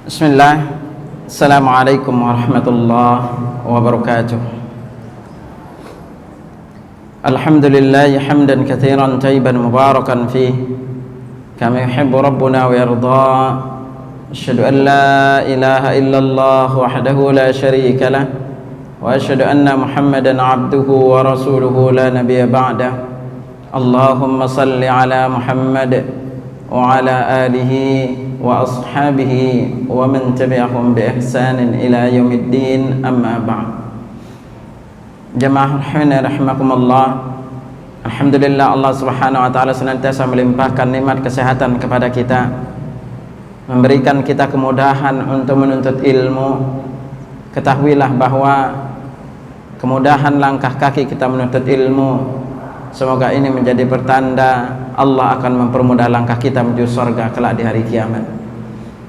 Bismillah. Assalamualaikum warahmatullahi wabarakatuh. Alhamdulillah hamdan katsiran tayyiban mubarakan fih kama yuhibbu rabbuna wa yarda. Asyhadu an la ilaha illallah wahdahu la syarika lah wa asyhadu anna Muhammadan abduhu wa rasuluhu la nabiyya ba'dah. Allahumma salli ala Muhammad wa ala alihi wa ashabihi wa man tabi'ahum bi ihsanin ila yaumiddin, amma ba'd. Jamaah rahimakumullah. Alhamdulillah, Allah Subhanahu wa taala senantiasa melimpahkan nikmat kesehatan kepada kita, memberikan kita kemudahan untuk menuntut ilmu. Ketahuilah bahwa kemudahan langkah kaki kita menuntut ilmu, semoga ini menjadi pertanda Allah akan mempermudah langkah kita menuju surga kelak di hari kiamat.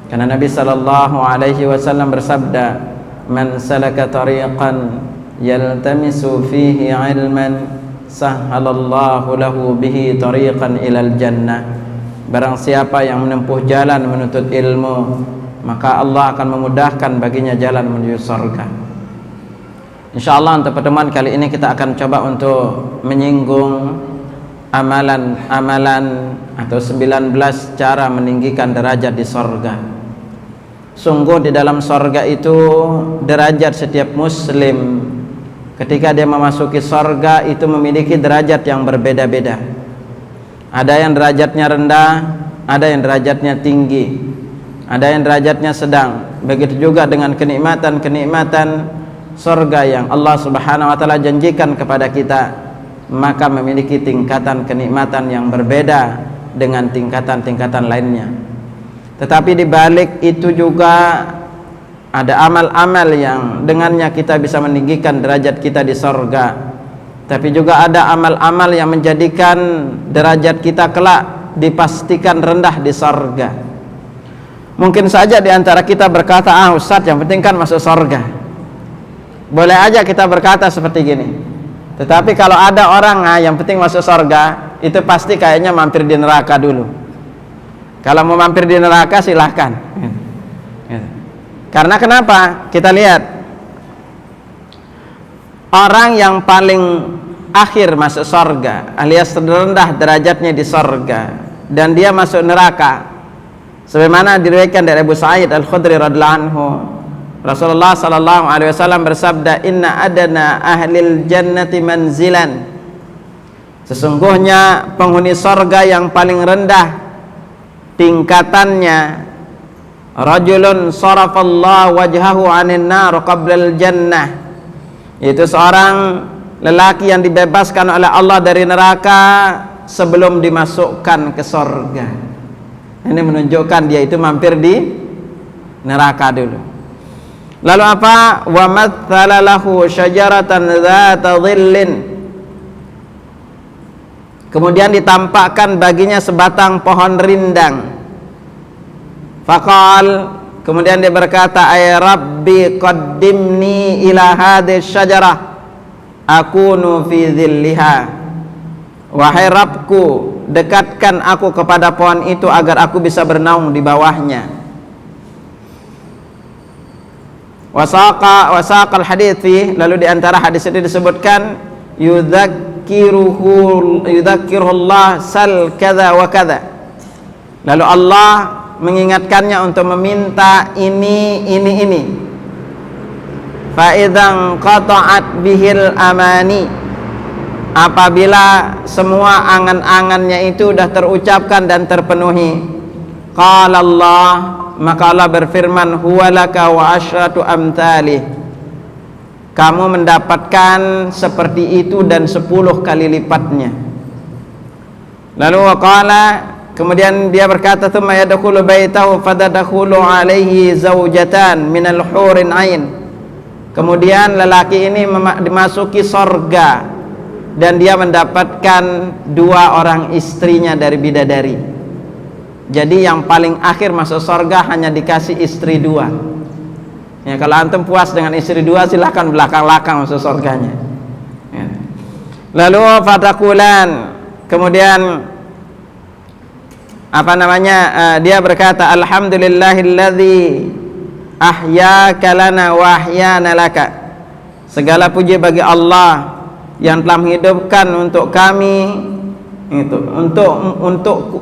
Karena Nabi sallallahu alaihi wasallam bersabda, "Man salaka tariqan yaltamisu fihi ilman, sahhalallahu lahu bihi tariqan ilal jannah." Barang siapa yang menempuh jalan menuntut ilmu, maka Allah akan memudahkan baginya jalan menuju surga. InsyaAllah untuk pertemuan kali ini kita akan coba untuk menyinggung amalan-amalan atau 19 cara meninggikan derajat di sorga. Sungguh di dalam sorga itu derajat setiap muslim ketika dia memasuki sorga itu memiliki derajat yang berbeda-beda. Ada yang derajatnya rendah, ada yang derajatnya tinggi, ada yang derajatnya sedang. Begitu juga dengan kenikmatan-kenikmatan surga yang Allah Subhanahu wa taala janjikan kepada kita, maka memiliki tingkatan kenikmatan yang berbeda dengan tingkatan-tingkatan lainnya. Tetapi di balik itu juga ada amal-amal yang dengannya kita bisa meninggikan derajat kita di surga. Tapi juga ada amal-amal yang menjadikan derajat kita kelak dipastikan rendah di surga. Mungkin saja di antara kita berkata, Ustaz, yang penting kan masuk surga. Boleh aja kita berkata seperti gini. Tetapi kalau ada orang yang penting masuk surga, itu pasti kayaknya mampir di neraka dulu. Kalau mau mampir di neraka silahkan. Karena kenapa? Kita lihat orang yang paling akhir masuk surga, alias terendah derajatnya di surga, dan dia masuk neraka, sebagaimana diriwayatkan dari Abu Sa'id Al-Khudri radhiyallahu anhu, Rasulullah sallallahu alaihi wasallam bersabda, "Inna adana ahlil jannati manzilan." Sesungguhnya penghuni surga yang paling rendah tingkatannya, rajulun sarafallahu wajhahu 'anil nar qabla al-jannah, yaitu seorang lelaki yang dibebaskan oleh Allah dari neraka sebelum dimasukkan ke surga. Ini menunjukkan dia itu mampir di neraka dulu. Lalu apa? Wa matsala lahu syajaratan dzata dhillin. Kemudian ditampakkan baginya sebatang pohon rindang. Faqal, kemudian dia berkata, "Ay Rabbi qaddimni ila hadhihi syajarah akunu fi dhilliha." Wahai Rabbku, dekatkan aku kepada pohon itu agar aku bisa bernaung di bawahnya. Wasaqal hadits fi, lalu di antara hadis itu disebutkan yudzakiruhullah sal kadza wa kadza. Lalu Allah mengingatkannya untuk meminta ini. Fa idzan qata'at bihil amani, apabila semua angan-angannya itu sudah terucapkan dan terpenuhi, qala Allah, maka Allah berfirman, huwalaka wa asyratu amthalih, kamu mendapatkan seperti itu dan 10 kali lipatnya. Lalu waqala, kemudian dia berkata, tsumma yadkhulu baitahu fadadkhulu alaihi zaujatan minal hurin ain. Kemudian lelaki ini dimasuki surga dan dia mendapatkan 2 orang istrinya dari bidadari. Jadi yang paling akhir masuk surga hanya dikasih istri 2. Ya, kalau antum puas dengan istri 2 silahkan belakang-belakang masuk surganya. Ya. Lalu fatakulan, kemudian dia berkata, alhamdulillahilladzi ahyaka lana wa ahyana laka. Segala puji bagi Allah yang telah menghidupkan untuk kami,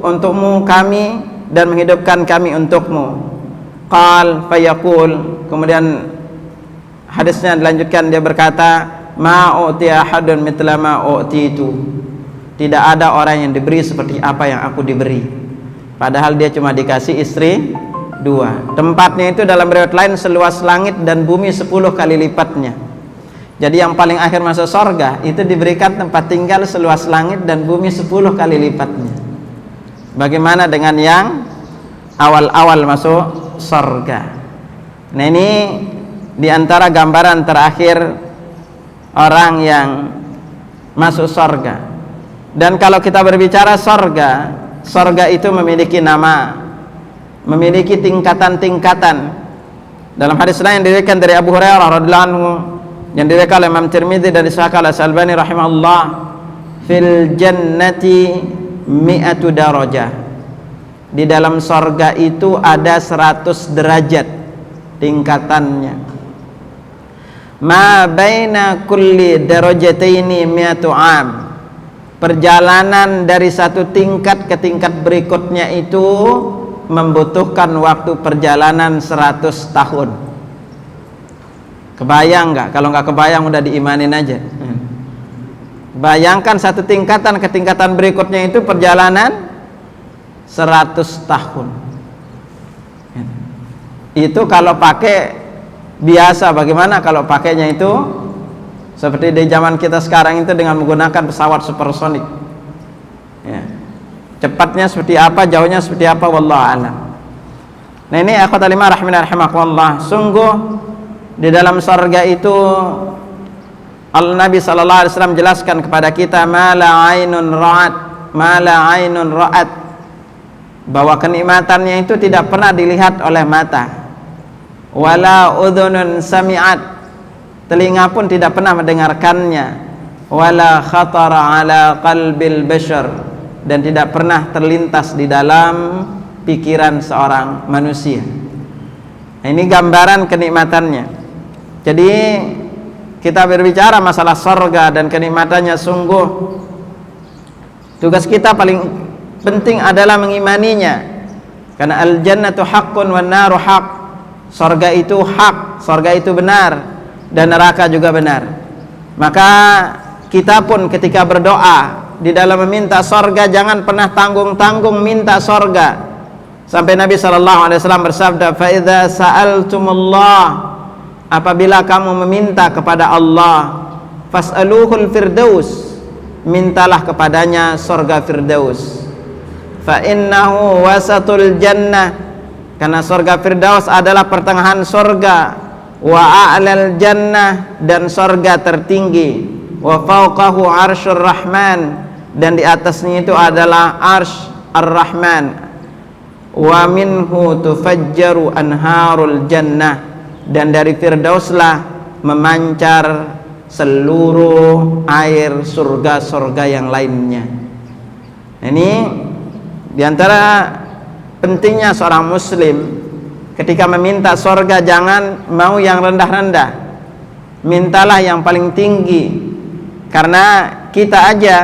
untukmu kami, dan menghidupkan kami untukmu. Qal fayaqul, kemudian hadisnya dilanjutkan, dia berkata, ma u'tiya ahadun mithla ma u'titu. Tidak ada orang yang diberi seperti apa yang aku diberi. Padahal dia cuma dikasih istri 2. Tempatnya itu dalam riwayat lain seluas langit dan bumi 10 kali lipatnya. Jadi yang paling akhir masuk surga itu diberikan tempat tinggal seluas langit dan bumi 10 kali lipatnya. Bagaimana dengan yang awal-awal masuk surga? Nah, ini diantara gambaran terakhir orang yang masuk surga. Dan kalau kita berbicara surga, surga itu memiliki nama, memiliki tingkatan-tingkatan. Dalam hadis lain yang diriwayatkan dari Abu Hurairah radhiyallahu anhu, yang diriwayatkan oleh Imam Tirmidzi dan disahihkan oleh Al-Albani rahimahullah, fil jannati mi'atu darajah. Di dalam surga itu ada 100 derajat tingkatannya. Ma baina kulli darajataini mi'atu am. Perjalanan dari satu tingkat ke tingkat berikutnya itu membutuhkan waktu perjalanan 100 tahun. Kebayang nggak? Kalau nggak kebayang udah diimanin aja. Bayangkan satu tingkatan ke tingkatan berikutnya itu perjalanan 100 tahun. Itu kalau pakai biasa. Bagaimana kalau pakainya itu seperti di zaman kita sekarang itu dengan menggunakan pesawat supersonik, ya. Cepatnya seperti apa, jauhnya seperti apa, wallahu a'lam. Nah, ini akhwatul iman rahimani rahimakumullah, sungguh di dalam surga itu Nabi sallallahu alaihi wasallam jelaskan kepada kita, ma la ainun ra'at, ma la ainun ra'at, bahwa kenikmatannya itu tidak pernah dilihat oleh mata, wala udhunun sami'at, telinga pun tidak pernah mendengarkannya, wala khatara ala qalbil bashar, dan tidak pernah terlintas di dalam pikiran seorang manusia. Nah, ini gambaran kenikmatannya. Jadi kita berbicara masalah surga dan kenikmatannya, sungguh tugas kita paling penting adalah mengimaninya. Karena al-jannatu haqqun wan naru haqq. Surga itu hak, surga itu benar, dan neraka juga benar. Maka kita pun ketika berdoa di dalam meminta surga, jangan pernah tanggung-tanggung minta surga. Sampai Nabi SAW bersabda, fa idza sa'altumullah, apabila kamu meminta kepada Allah, fas'aluhul firdaus, mintalah kepadanya surga firdaus. Fa innahu wasatul jannah, karena surga firdaus adalah pertengahan surga, wa a'lal jannah, dan surga tertinggi, wa fawqahu arsyur rahman, dan di atasnya itu adalah arsy ar-rahman, wa minhu tufajjaru anharul jannah, dan dari firdauslah memancar seluruh air surga-surga yang lainnya. Ini diantara pentingnya seorang muslim ketika meminta surga, jangan mau yang rendah-rendah, mintalah yang paling tinggi. Karena kita aja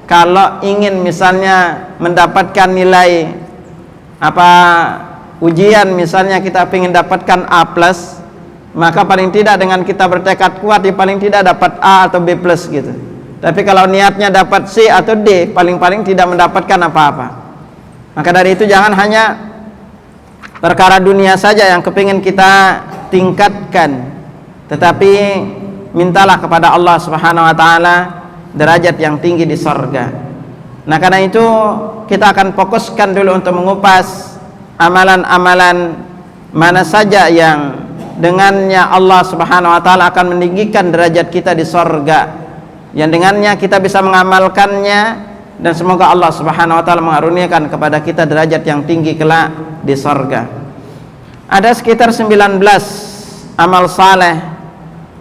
kalau ingin misalnya mendapatkan nilai ujian, misalnya kita ingin dapatkan A+, maka paling tidak dengan kita bertekad kuat, ya paling tidak dapat A atau B+ gitu. Tapi kalau niatnya dapat C atau D, paling-paling tidak mendapatkan apa-apa. Maka dari itu jangan hanya perkara dunia saja yang kepingin kita tingkatkan, tetapi mintalah kepada Allah Subhanahu wa taala derajat yang tinggi di surga. Nah, karena itu kita akan fokuskan dulu untuk mengupas amalan-amalan mana saja yang dengannya Allah Subhanahu wa taala akan meninggikan derajat kita di surga, yang dengannya kita bisa mengamalkannya, dan semoga Allah Subhanahu wa taala mengaruniakan kepada kita derajat yang tinggi kelak di surga. Ada sekitar 19 amal saleh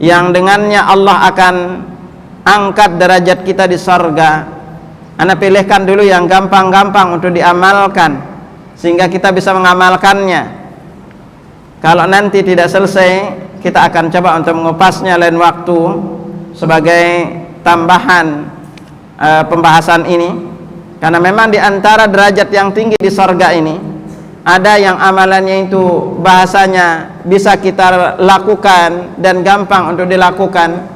yang dengannya Allah akan angkat derajat kita di surga. Ana pilihkan dulu yang gampang-gampang untuk diamalkan sehingga kita bisa mengamalkannya. Kalau nanti tidak selesai, kita akan coba untuk mengupasnya lain waktu sebagai tambahan pembahasan ini. Karena memang di antara derajat yang tinggi di sorga ini, ada yang amalannya itu bahasanya bisa kita lakukan dan gampang untuk dilakukan.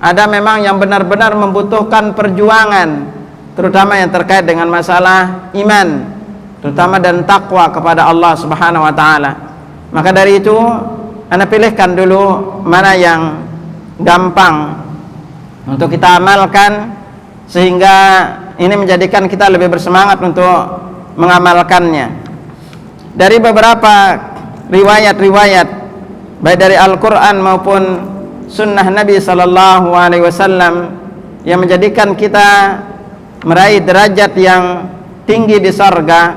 Ada memang yang benar-benar membutuhkan perjuangan, terutama yang terkait dengan masalah iman, terutama dan takwa kepada Allah Subhanahu wa taala. Maka dari itu, Anda pilihkan dulu mana yang gampang untuk kita amalkan, sehingga ini menjadikan kita lebih bersemangat untuk mengamalkannya. Dari beberapa riwayat-riwayat baik dari Al-Quran maupun sunnah Nabi Sallallahu Alaihi Wasallam yang menjadikan kita meraih derajat yang tinggi di sorga,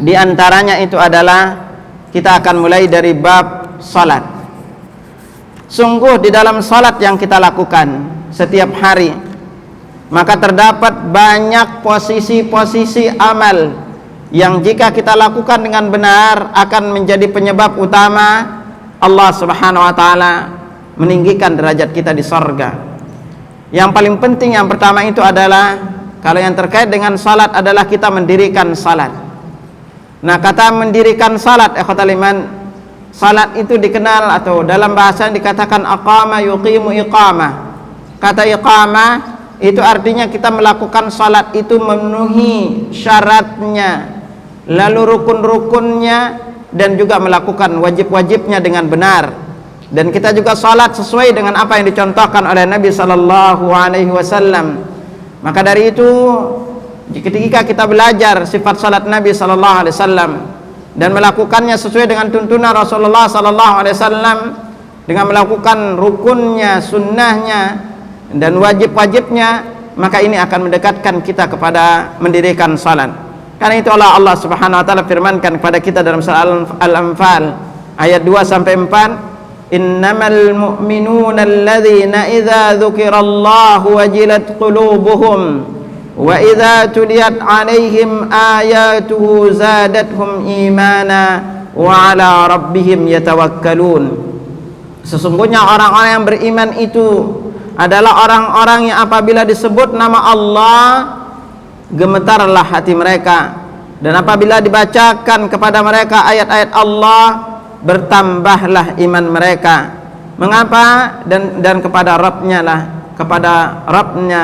di antaranya itu adalah kita akan mulai dari bab salat. Sungguh di dalam salat yang kita lakukan setiap hari, maka terdapat banyak posisi-posisi amal yang jika kita lakukan dengan benar akan menjadi penyebab utama Allah Subhanahu wa taala meninggikan derajat kita di sorga. Yang paling penting yang pertama itu adalah, kalau yang terkait dengan salat adalah kita mendirikan salat. Nah, kata mendirikan salat, ikhwatal iman, salat itu dikenal atau dalam bahasa dikatakan aqama yuqimu iqamah. Kata iqamah itu artinya kita melakukan salat itu memenuhi syaratnya, lalu rukun-rukunnya, dan juga melakukan wajib-wajibnya dengan benar. Dan kita juga salat sesuai dengan apa yang dicontohkan oleh Nabi Sallallahu Alaihi Wasallam. Maka dari itu, ketika kita belajar sifat salat Nabi Sallallahu Alaihi Wasallam dan melakukannya sesuai dengan tuntunan Rasulullah Sallallahu Alaihi Wasallam, dengan melakukan rukunnya, sunnahnya, dan wajib-wajibnya, maka ini akan mendekatkan kita kepada mendirikan salat. Karena itu Allah Subhanahu Wa Taala firmankan kepada kita dalam surah Al-Anfal ayat 2 sampai 4. Innamal mu'minuna alladzina idza dzukirallahu wajilat qulubuhum wa idza tuliyat 'alaihim ayatuhu zadatuhum imana wa 'ala rabbihim yatawakkalun. Sesungguhnya orang-orang yang beriman itu adalah orang-orang yang apabila disebut nama Allah gemetarlah hati mereka, dan apabila dibacakan kepada mereka ayat-ayat Allah bertambahlah iman mereka. Mengapa? Dan kepada Rabbnya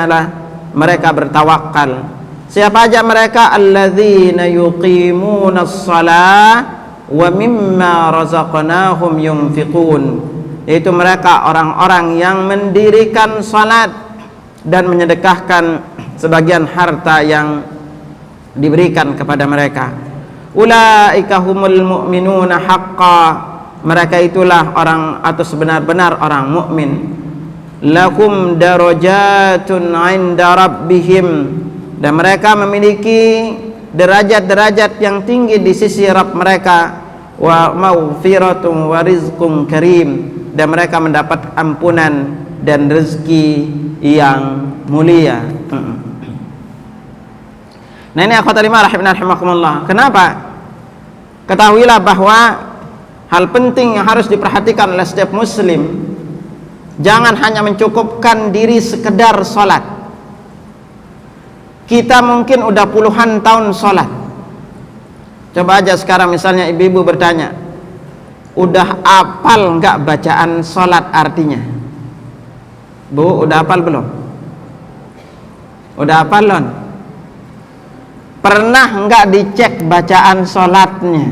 lah mereka bertawakal. Siapa aja mereka? Alladzina yuqimunas shalah wa mimma razaqnahum yunfiqun, yaitu mereka orang-orang yang mendirikan salat dan menyedekahkan sebagian harta yang diberikan kepada mereka. Ulaika humul mu'minuna haqqa, mereka itulah orang atau sebenar-benar orang mukmin. Lakum darajatun 'inda rabbihim, dan mereka memiliki derajat-derajat yang tinggi di sisi Rabb mereka. Wa maghfiratun wa rizqun karim, dan mereka mendapat ampunan dan rezeki yang mulia. Nah, ini akhwatul iman rahimakumullah. Kenapa? Ketahuilah bahwa hal penting yang harus diperhatikan oleh setiap muslim, jangan hanya mencukupkan diri sekedar sholat. Kita mungkin udah puluhan tahun sholat. Coba aja sekarang misalnya ibu-ibu bertanya, udah hafal nggak bacaan sholat artinya? Bu, udah hafal belum? Udah hafal belum? Pernah nggak dicek bacaan sholatnya?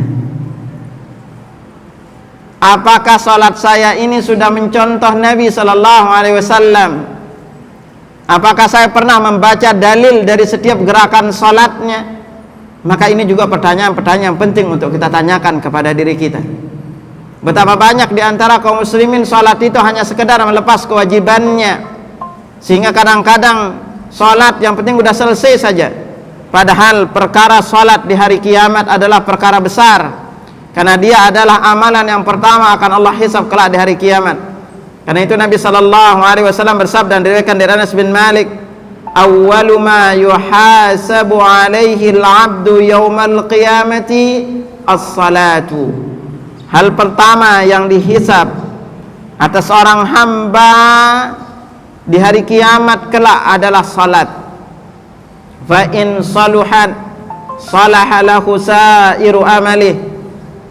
Apakah sholat saya ini sudah mencontoh Nabi Sallallahu Alaihi Wasallam? Apakah saya pernah membaca dalil dari setiap gerakan sholatnya? Maka ini juga pertanyaan-pertanyaan penting untuk kita tanyakan kepada diri kita. Betapa banyak di antara kaum muslimin sholat itu hanya sekedar melepas kewajibannya, sehingga kadang-kadang sholat yang penting udah selesai saja. Padahal perkara sholat di hari kiamat adalah perkara besar, karena dia adalah amalan yang pertama akan Allah hisab kelak di hari kiamat. Karena itu Nabi Sallallahu Alaihi Wasallam bersabda, dan diriwayatkan dari Anas bin Malik, awwalu ma yuhasabu alaihi al-abdu yawmal qiyamati as-salatu. Hal pertama yang dihisab atas seorang hamba di hari kiamat kelak adalah salat. Fa in saluhat salaha lahu sairu amalih.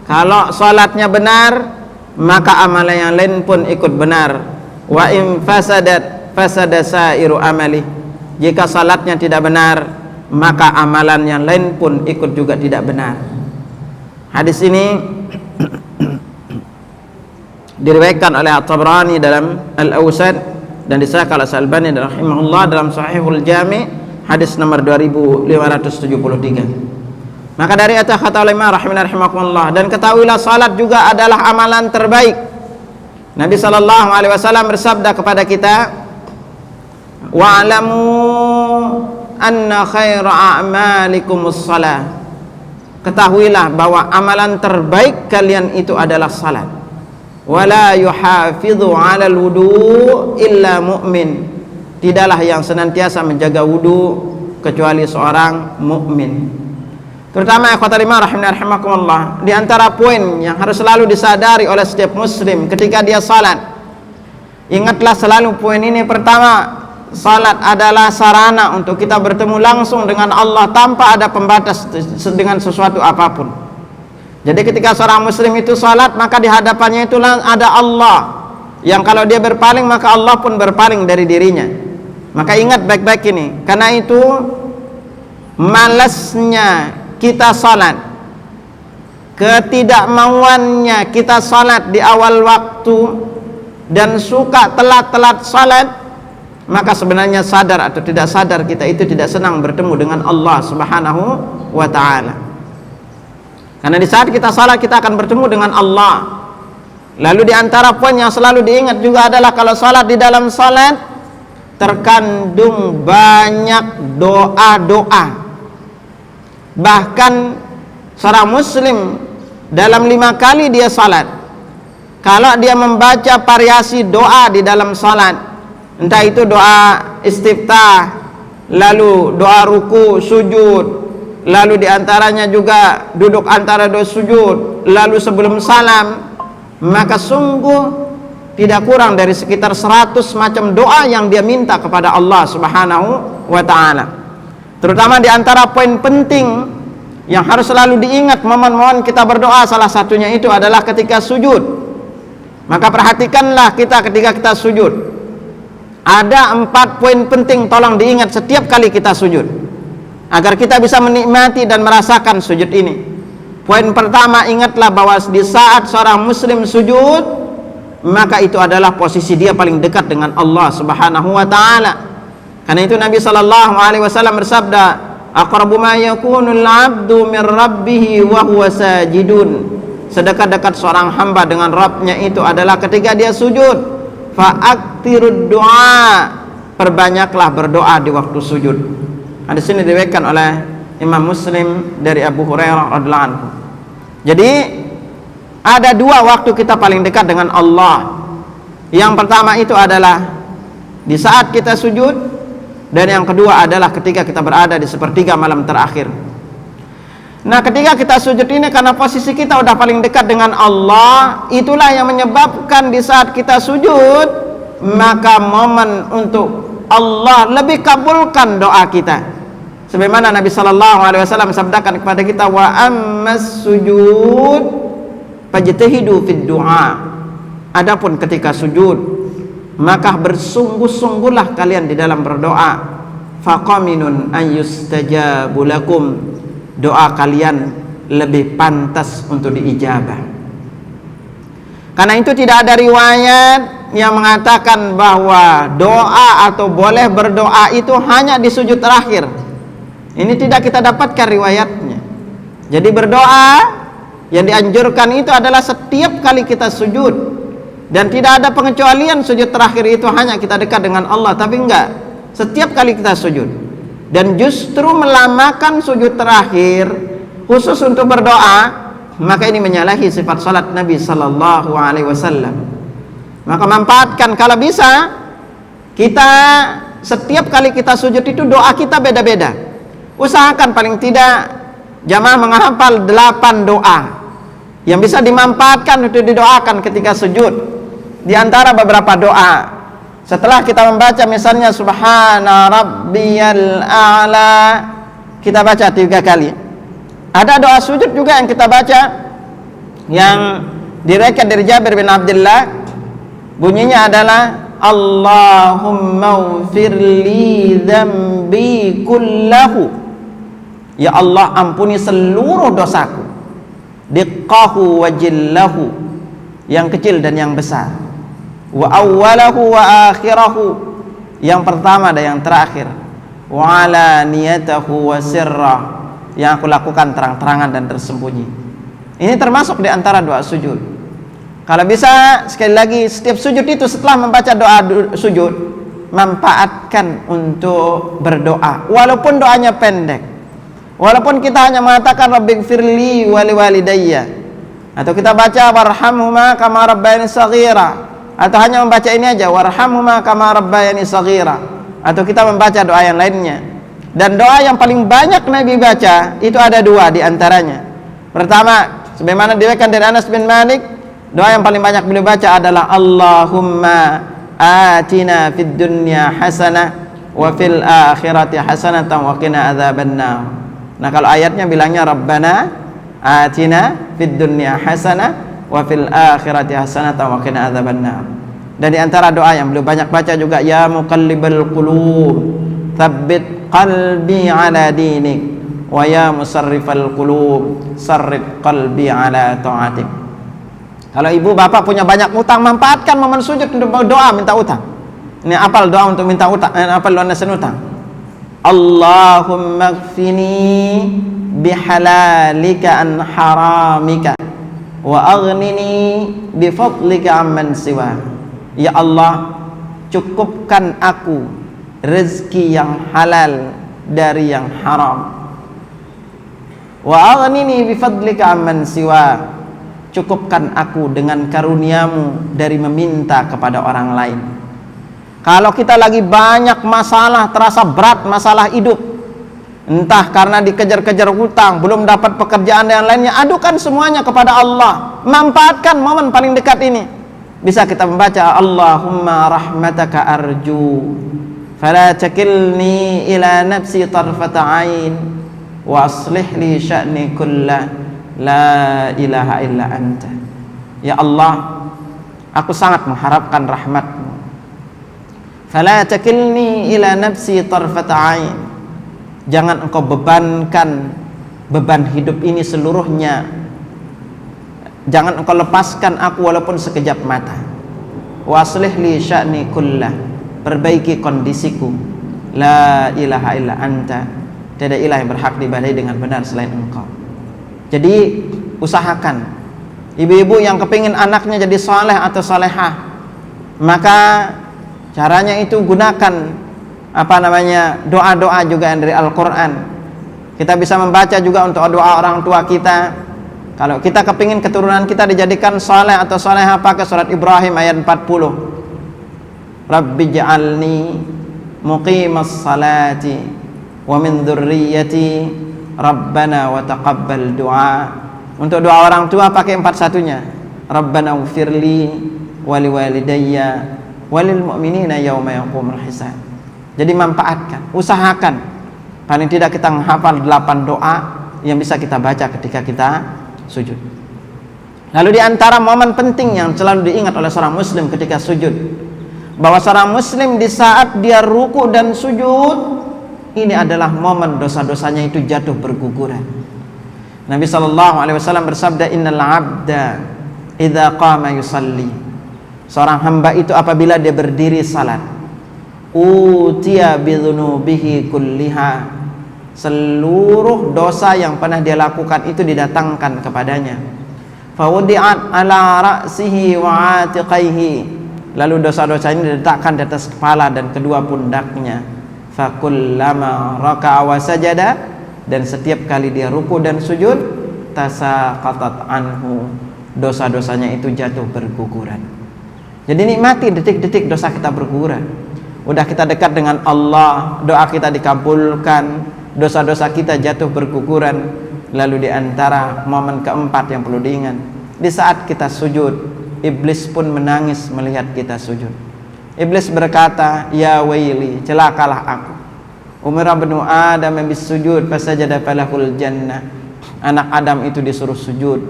Kalau salatnya benar, maka amalan yang lain pun ikut benar. Wa in fasadat fasada sairu amalih. Jika salatnya tidak benar, maka amalan yang lain pun ikut juga tidak benar. Hadis ini diriwayatkan oleh At-Tabrani dalam Al-Awsat dan disahkan oleh Al-Albani rahimahullah dalam Sahihul Jami' hadis nomor 2573. Maka dari atas kata ulama rahimakumullah, dan ketahuilah salat juga adalah amalan terbaik. Nabi sallallahu alaihi wasallam bersabda kepada kita, wa'lamu anna khaira a'malikumus shalah. Ketahuilah bahwa amalan terbaik kalian itu adalah salat. Wala yuhafidhu 'alal wudu' illa mu'min. Tidaklah yang senantiasa menjaga wudu kecuali seorang mukmin. Terutama ikhwatal iman rahimakumullah, di antara poin yang harus selalu disadari oleh setiap muslim ketika dia salat, ingatlah selalu poin ini. Pertama, salat adalah sarana untuk kita bertemu langsung dengan Allah tanpa ada pembatas dengan sesuatu apapun. Jadi ketika seorang muslim itu salat, maka di hadapannya itu ada Allah, yang kalau dia berpaling maka Allah pun berpaling dari dirinya. Maka ingat baik-baik ini. Karena itu malasnya kita salat, ketidakmauannya kita salat di awal waktu, dan suka telat-telat salat, maka sebenarnya sadar atau tidak sadar kita itu tidak senang bertemu dengan Allah Subhanahu wa ta'ala. Karena di saat kita salat kita akan bertemu dengan Allah. Lalu di antara poin yang selalu diingat juga adalah kalau salat, di dalam salat terkandung banyak doa-doa. Bahkan seorang muslim dalam 5 kali dia salat, kalau dia membaca variasi doa di dalam salat, entah itu doa istiftah, lalu doa ruku, sujud, lalu diantaranya juga duduk antara dua sujud, lalu sebelum salam, maka sungguh tidak kurang dari sekitar 100 macam doa yang dia minta kepada Allah Subhanahu wa ta'ala. Terutama di antara poin penting yang harus selalu diingat momen-momen kita berdoa, salah satunya itu adalah ketika sujud. Maka perhatikanlah kita ketika kita sujud, ada 4 poin penting tolong diingat setiap kali kita sujud, agar kita bisa menikmati dan merasakan sujud ini. Poin pertama, ingatlah bahwa di saat seorang muslim sujud, maka itu adalah posisi dia paling dekat dengan Allah Subhanahu wa ta'ala. Karena itu Nabi sallallahu alaihi wasallam bersabda, aqrabu ma yakunul 'abdu min rabbih wa huwa sajidun. Sedekat-dekat seorang hamba dengan Rabbnya itu adalah ketika dia sujud. Fa'aktirud du'a, perbanyaklah berdoa di waktu sujud. Hadis ini diriwayatkan oleh Imam Muslim dari Abu Hurairah radhiyallahu anhu. Jadi ada 2 waktu kita paling dekat dengan Allah. Yang pertama itu adalah di saat kita sujud, dan yang kedua adalah ketika kita berada di sepertiga malam terakhir. Nah, ketika kita sujud ini karena posisi kita udah paling dekat dengan Allah, itulah yang menyebabkan di saat kita sujud, maka momen untuk Allah lebih kabulkan doa kita. Sebagaimana Nabi sallallahu alaihi wasallam sabdakan kepada kita, wa ammas sujud fajtahidu fid du'a. Adapun ketika sujud, maka bersungguh-sungguhlah kalian di dalam berdoa. Faqaminun an yustajabu lakum, doa kalian lebih pantas untuk diijabah. Karena itu tidak ada riwayat yang mengatakan bahwa doa atau boleh berdoa itu hanya di sujud terakhir. Ini tidak kita dapatkan riwayatnya. Jadi berdoa yang dianjurkan itu adalah setiap kali kita sujud, dan tidak ada pengecualian sujud terakhir itu hanya kita dekat dengan Allah, tapi enggak, setiap kali kita sujud. Dan justru melamakan sujud terakhir khusus untuk berdoa, maka ini menyalahi sifat salat Nabi sallallahu alaihi wasallam. Maka manfaatkan kalau bisa, kita setiap kali kita sujud itu doa kita beda-beda. Usahakan paling tidak jamaah menghafal 8 doa. yang bisa dimanfaatkan untuk didoakan ketika sujud. Di antara beberapa doa, setelah kita membaca misalnya subhana rabbiyal a'la, kita baca 3 kali. Ada doa sujud juga yang kita baca, yang diriwayatkan dari Jabir bin Abdullah, bunyinya adalah Allahumma ufirli dzambi kullahu. Ya Allah, ampuni seluruh dosaku, diqqahu wa jillahu, yang kecil dan yang besar, wa awwalahu wa akhirahu, yang pertama dan yang terakhir, wa alaniyatahu wa sirrah, yang aku lakukan terang-terangan dan tersembunyi. Ini termasuk di antara doa sujud. Kalau bisa, sekali lagi, setiap sujud itu setelah membaca doa sujud, manfaatkan untuk berdoa, walaupun doanya pendek, walaupun kita hanya mengatakan rabbighfirli wa liwalidayya, atau kita baca warhamhuma kama rabbayani shaghira, atau hanya membaca ini aja warhamhuma kama rabbayani shaghira, atau kita membaca doa yang lainnya. Dan doa yang paling banyak Nabi baca itu ada 2 di antaranya. Pertama, sebagaimana diriwayatkan dari Anas bin Malik, doa yang paling banyak beliau baca adalah Allahumma atina fid dunya hasanah wa fil akhirati hasanatan wa qina adzabannar. Nah, kalau ayatnya bilangnya Rabbana atina fid dunya hasanah wa fil akhirati hasanatan wa qina adzabannar. Dan di antara doa yang beliau banyak baca juga, ya muqallibal qulub tsabbit qalbi ala dinik, wa ya musarrifal qulub sarrif qalbi ala ta'atik. Kalau ibu bapak punya banyak utang, manfaatkan momen sujud untuk berdoa minta utang. Ini apal doa untuk minta utang, apal lunasan utang. Allahumma gfini bihalalika an haramika wa aghnini bifadlika amman siwa. Ya Allah, cukupkan aku rezeki yang halal dari yang haram, wa aghnini bifadlika amman siwa, cukupkan aku dengan karuniamu dari meminta kepada orang lain. Kalau kita lagi banyak masalah, terasa berat masalah hidup, entah karena dikejar-kejar hutang, belum dapat pekerjaan dan lainnya, adukan semuanya kepada Allah. Manfaatkan momen paling dekat ini. Bisa kita membaca Allahumma rahmataka arju fala takilni ila nafsi tarfata ain wa aslih li sya'ni kullah la ilaha illa anta. Ya Allah, aku sangat mengharapkan rahmat-Mu. Fala takilni ila nafsi tarfata ain, jangan engkau bebankan beban hidup ini seluruhnya, jangan engkau lepaskan aku walaupun sekejap mata. Wa aslih li sya'ni kullah, perbaiki kondisiku. La ilaha illa anta, tidak ilah yang berhak diibadahi dengan benar selain engkau. Jadi usahakan, ibu-ibu yang kepingin anaknya jadi soleh atau solehah, maka caranya itu gunakan doa-doa juga yang dari Al-Quran. Kita bisa membaca juga untuk doa orang tua kita. Kalau kita kepingin keturunan kita dijadikan soleh atau solehah, pakai surat Ibrahim ayat 40. Rabbi ja'alni muqimas salati wa min dzurriyyati Rabbana wa taqabbal du'a. Untuk doa orang tua pakai 41-nya. Rabbana ufirli wa liwalidayya wa lil mu'minina yauma yaqumul hisab. Jadi manfaatkan, usahakan paling tidak kita menghafal 8 doa yang bisa kita baca ketika kita sujud. Lalu di antara momen penting yang selalu diingat oleh seorang muslim ketika sujud, bahwa seorang muslim di saat dia ruku dan sujud, ini adalah momen dosa-dosanya itu jatuh berguguran. Nabi SAW bersabda, innal abda idza qama yusalli, seorang hamba itu apabila dia berdiri salat, utiya bidzunubihi kulliha, seluruh dosa yang pernah dia lakukan itu didatangkan kepadanya. Fawudi'at ala ra'sihi wa atiqaihi, lalu dosa-dosa ini diletakkan di atas kepala dan kedua pundaknya. Fakullama raka'a wa sajada, dan setiap kali dia ruku dan sujud, tasaqatat anhu, dosa-dosanya itu jatuh berguguran. Jadi nikmati detik-detik dosa kita berguguran. Udah kita dekat dengan Allah, doa kita dikabulkan, dosa-dosa kita jatuh berguguran. Lalu di antara momen keempat yang perlu diingat, di saat kita sujud, iblis pun menangis melihat kita sujud. Iblis berkata, ya waili, celakalah aku. Umira bnu Adam bis sujud fasajada falahul jannah. Anak Adam itu disuruh sujud,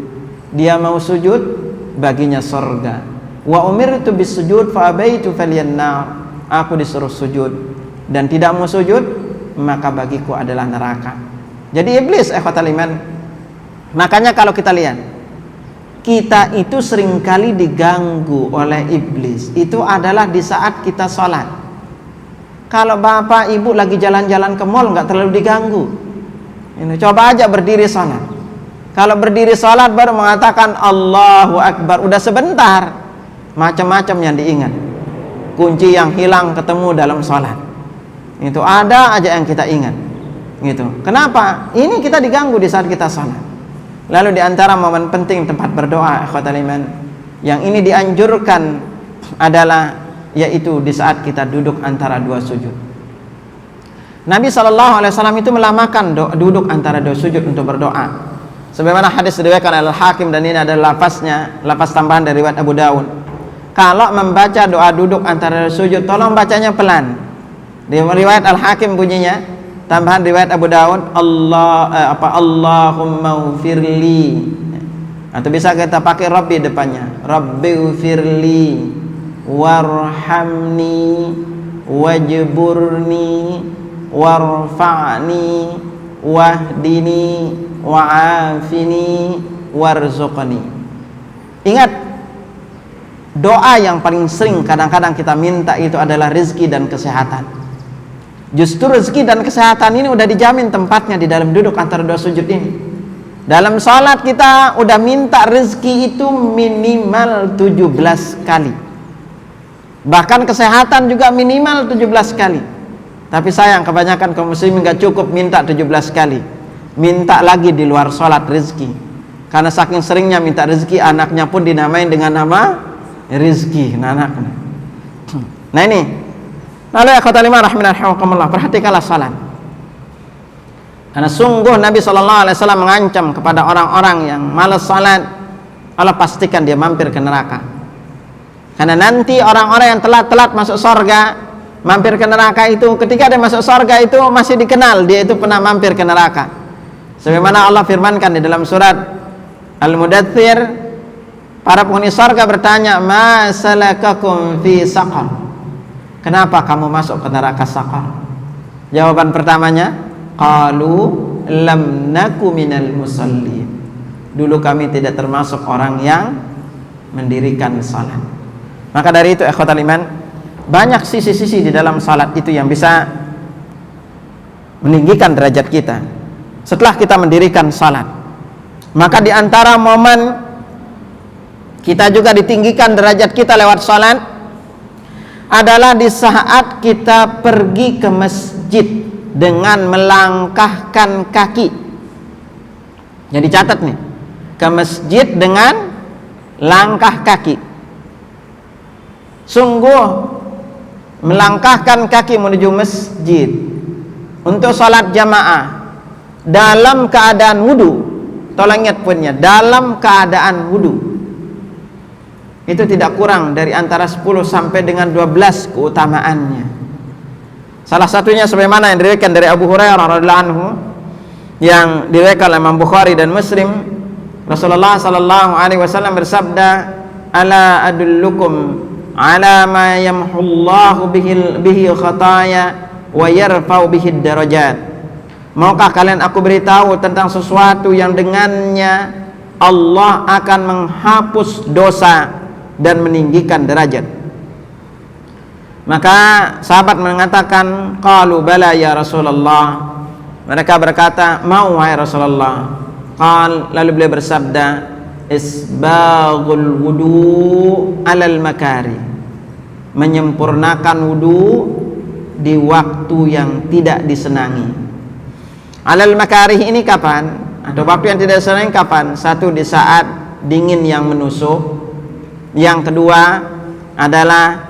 dia mau sujud, baginya sorga. Wa umirtu bis sujud fa abaitu falyannar. Aku disuruh sujud dan tidak mau sujud, maka bagiku adalah neraka. Jadi iblis ikhwatal iman. Makanya kalau kita lihat, kita itu seringkali diganggu oleh iblis. Itu adalah di saat kita sholat. Kalau bapak ibu lagi jalan-jalan ke mall nggak terlalu diganggu. Ini coba aja berdiri sholat. Kalau berdiri sholat baru mengatakan Allahu Akbar, udah sebentar macam-macam yang diingat. Kunci yang hilang ketemu dalam sholat. Itu ada aja yang kita ingat. Gitu. Kenapa? Ini kita diganggu di saat kita sholat. Lalu di antara momen penting tempat berdoa, ikhwatal iman, yang ini dianjurkan adalah yaitu di saat kita duduk antara dua sujud. Nabi SAW itu melamakan duduk antara dua sujud untuk berdoa. Sebagaimana hadis diriwayatkan oleh Al-Hakim dan ini adalah lafaznya, lafaz tambahan dari riwayat Abu Dawud. Kalau membaca doa duduk antara dua sujud, tolong bacanya pelan. Di riwayat Al-Hakim bunyinya, tambahan riwayat Abu Dawud, Allahumma ufirli, atau bisa kita pakai Rabbi depannya, Rabbi ufirli warhamni wajburni warfa'ni wahdini wa'afini warzuqni. Ingat, doa yang paling sering kadang-kadang kita minta itu adalah rezeki dan kesehatan. Justru rezeki dan kesehatan ini udah dijamin tempatnya di dalam duduk antara dua sujud ini. Dalam salat kita udah minta rezeki itu minimal 17 kali. Bahkan kesehatan juga minimal 17 kali. Tapi sayang kebanyakan kaum muslimin nggak cukup minta 17 kali. Minta lagi di luar salat rezeki. Karena saking seringnya minta rezeki, anaknya pun dinamain dengan nama rezeki, anaknya. Nah ini. Lalu ya ikhwatal iman rahimanallah, perhatikanlah salat. Karena sungguh Nabi SAW mengancam kepada orang-orang yang malas salat, Allah pastikan dia mampir ke neraka. Karena nanti orang-orang yang telat-telat masuk surga, mampir ke neraka itu, ketika dia masuk surga itu masih dikenal dia itu pernah mampir ke neraka. Sebagaimana Allah firmankan di dalam surat Al-Mudaththir, para penghuni surga bertanya, ma salakakum fi saqar? Kenapa kamu masuk ke neraka saqar? Jawaban pertamanya, qalu lam naku minal musallin. Dulu kami tidak termasuk orang yang mendirikan salat. Maka dari itu ikhwatal iman, banyak sisi-sisi di dalam salat itu yang bisa meninggikan derajat kita. Setelah kita mendirikan salat, maka di antara momen kita juga ditinggikan derajat kita lewat salat adalah di saat kita pergi ke masjid dengan melangkahkan kaki. Jadi catat nih, ke masjid dengan langkah kaki. Sungguh melangkahkan kaki menuju masjid untuk salat jamaah dalam keadaan wudu, tolong ingat poinnya, dalam keadaan wudu, itu tidak kurang dari antara 10 sampai dengan 12 keutamaannya. Salah satunya sebagaimana yang diriwayatkan dari Abu Hurairah radhiyallahu anhu, yang diriwayatkan oleh Imam Bukhari dan Muslim, Rasulullah sallallahu alaihi wasallam bersabda, ala adullukum ala ma yamhullahu bihi khataya wa yarfa'u bihi darajat. Maukah kalian aku beritahu tentang sesuatu yang dengannya Allah akan menghapus dosa dan meninggikan derajat? Maka sahabat mengatakan, qalu bala ya Rasulullah. Mereka berkata, mau wahai Rasulullah. Lalu beliau bersabda, isbaghul wudu alal makari, menyempurnakan wudu di waktu yang tidak disenangi. Alal makarih ini kapan? Atau waktu yang tidak disenangi kapan? Satu, di saat dingin yang menusuk. Yang kedua adalah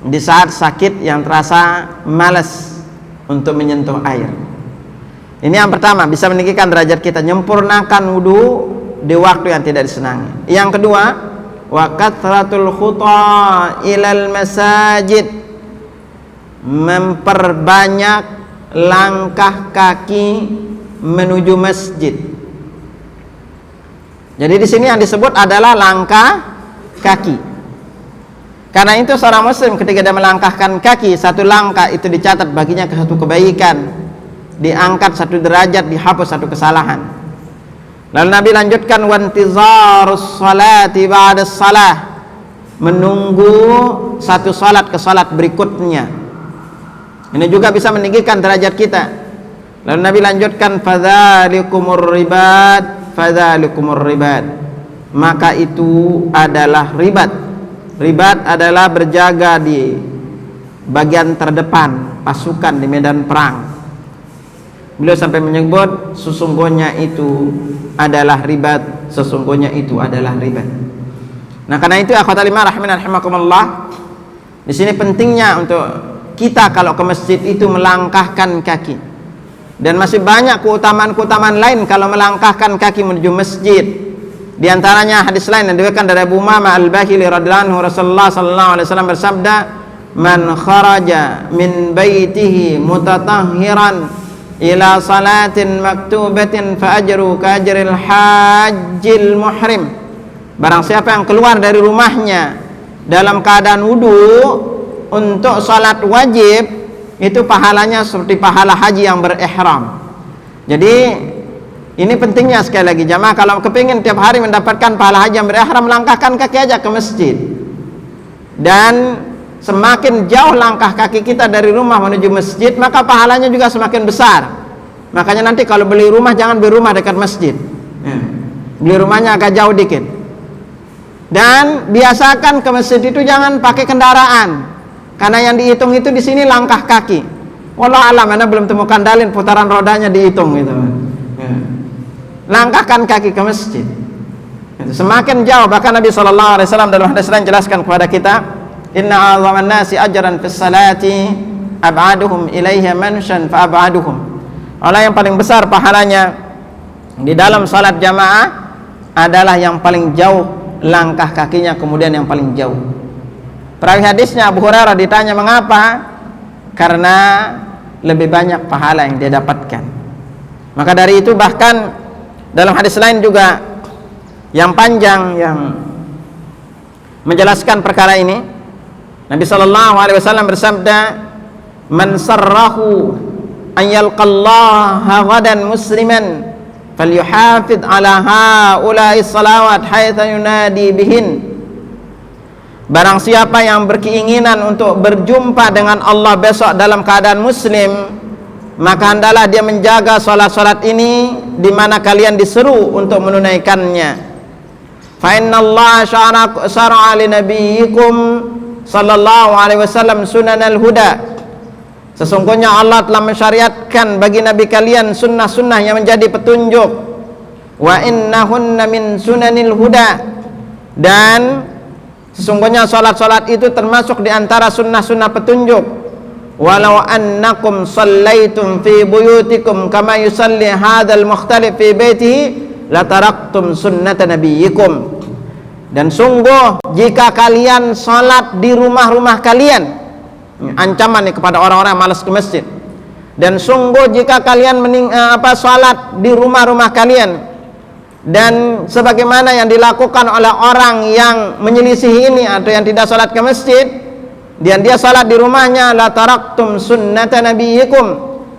di saat sakit yang terasa malas untuk menyentuh air. Ini yang pertama, bisa meninggikan derajat kita, menyempurnakan wudu di waktu yang tidak disenangi. Yang kedua, wa kathratul khuta ilal masajid, memperbanyak langkah kaki menuju masjid. Jadi di sini yang disebut adalah langkah kaki. Karena itu seorang muslim ketika dia melangkahkan kaki, satu langkah itu dicatat baginya ke satu kebaikan, diangkat satu derajat, dihapus satu kesalahan. Lalu Nabi lanjutkan, wantizarus salati ba'da salah, menunggu satu salat ke salat berikutnya. Ini juga bisa meninggikan derajat kita. Lalu Nabi lanjutkan, fadzalikumur ribad, fadzalikumur ribad, maka itu adalah ribat. Ribat adalah berjaga di bagian terdepan pasukan di medan perang. Beliau sampai menyebut sesungguhnya itu adalah ribat, sesungguhnya itu adalah ribat. Nah, karena itu akhwatul iman rahimani rahimakumullah, di sini pentingnya untuk kita kalau ke masjid itu melangkahkan kaki. Dan masih banyak keutamaan-keutamaan lain kalau melangkahkan kaki menuju masjid. Di antaranya hadis lain yang diriwayatkan dari Abu Umamah Al-Bahili radhiyallahu anhu, Rasulullah sallallahu alaihi wasallam bersabda, "Man kharaja min baitihi mutatahhiran ila salatin maktubatin fa ajru ka ajril hajjil muhrim." Barang siapa yang keluar dari rumahnya dalam keadaan wudu untuk salat wajib, itu pahalanya seperti pahala haji yang berihram. Jadi ini pentingnya sekali lagi jamaah, kalau kepingin tiap hari mendapatkan pahala haji yang berihram, langkahkan kaki aja ke masjid. Dan semakin jauh langkah kaki kita dari rumah menuju masjid, maka pahalanya juga semakin besar. Makanya nanti kalau beli rumah, jangan beli rumah dekat masjid, beli rumahnya agak jauh dikit. Dan biasakan ke masjid itu jangan pakai kendaraan, karena yang dihitung itu di sini langkah kaki. Wallahu alam, anda belum temukan dalil putaran rodanya dihitung gitu. Langkahkan kaki ke masjid. Semakin jauh, bahkan Nabi SAW dalam hadis lain jelaskan kepada kita, inna a'zaman nasi ajran fis salati ab'aduhum ilaiha manshan fa ab'aduhum. Allah yang paling besar pahalanya di dalam salat jamaah adalah yang paling jauh langkah kakinya, kemudian yang paling jauh. Perawi hadisnya Abu Hurairah ditanya mengapa? Karena lebih banyak pahala yang dia dapatkan. Maka dari itu bahkan dalam hadis lain juga yang panjang yang menjelaskan perkara ini, Nabi sallallahu alaihi wasallam bersabda, "Man sarrahu an yalqallaha ghadan musliman falyuhafidh ala haula'i salawat haitsa yunadi bihin." Barang siapa yang berkeinginan untuk berjumpa dengan Allah besok dalam keadaan muslim, maka hendaklah dia menjaga salat-salat ini di mana kalian diseru untuk menunaikannya. Fa innallaha syara'a li nabiyyikum sallallahu alaihi wasallam sunanal huda. Sesungguhnya Allah telah mensyariatkan bagi nabi kalian sunnah-sunnah yang menjadi petunjuk. Wa innahunna min sunanil huda. Dan sesungguhnya salat-salat itu termasuk di antara sunnah-sunnah petunjuk. Walau annakum sallaitum fi buyutikum kama yusalli hadzal mukhtalif fi baitihi la taraktum sunnata nabiyyikum. Dan sungguh jika kalian salat di rumah-rumah kalian, ancaman nih kepada orang-orang yang malas ke masjid. Dan sungguh jika kalian salat di rumah-rumah kalian, dan sebagaimana yang dilakukan oleh orang yang menyelisihi ini atau yang tidak salat ke masjid, dan dia salat di rumahnya, la taraktum sunnata nabiyyikum,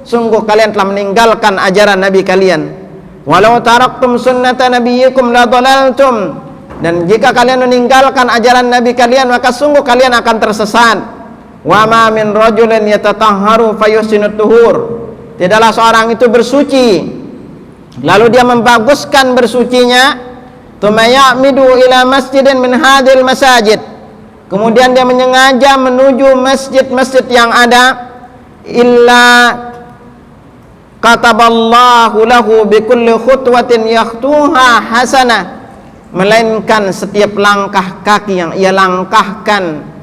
sungguh kalian telah meninggalkan ajaran nabi kalian. Walau taraktum sunnata nabiyyikum la dhalaltum, dan jika kalian meninggalkan ajaran nabi kalian, maka sungguh kalian akan tersesat. Wa ma min rajulin yatatahharu fayusinut tuhur, tidaklah seorang itu bersuci lalu dia membaguskan bersucinya, tsumma ya'midu ila masjidin min hadhil masajid, kemudian dia menyengaja menuju masjid-masjid yang ada, illa kataballahu lahu bikulli khutwatin yakhtuha hasanah, melainkan setiap langkah kaki yang ia langkahkan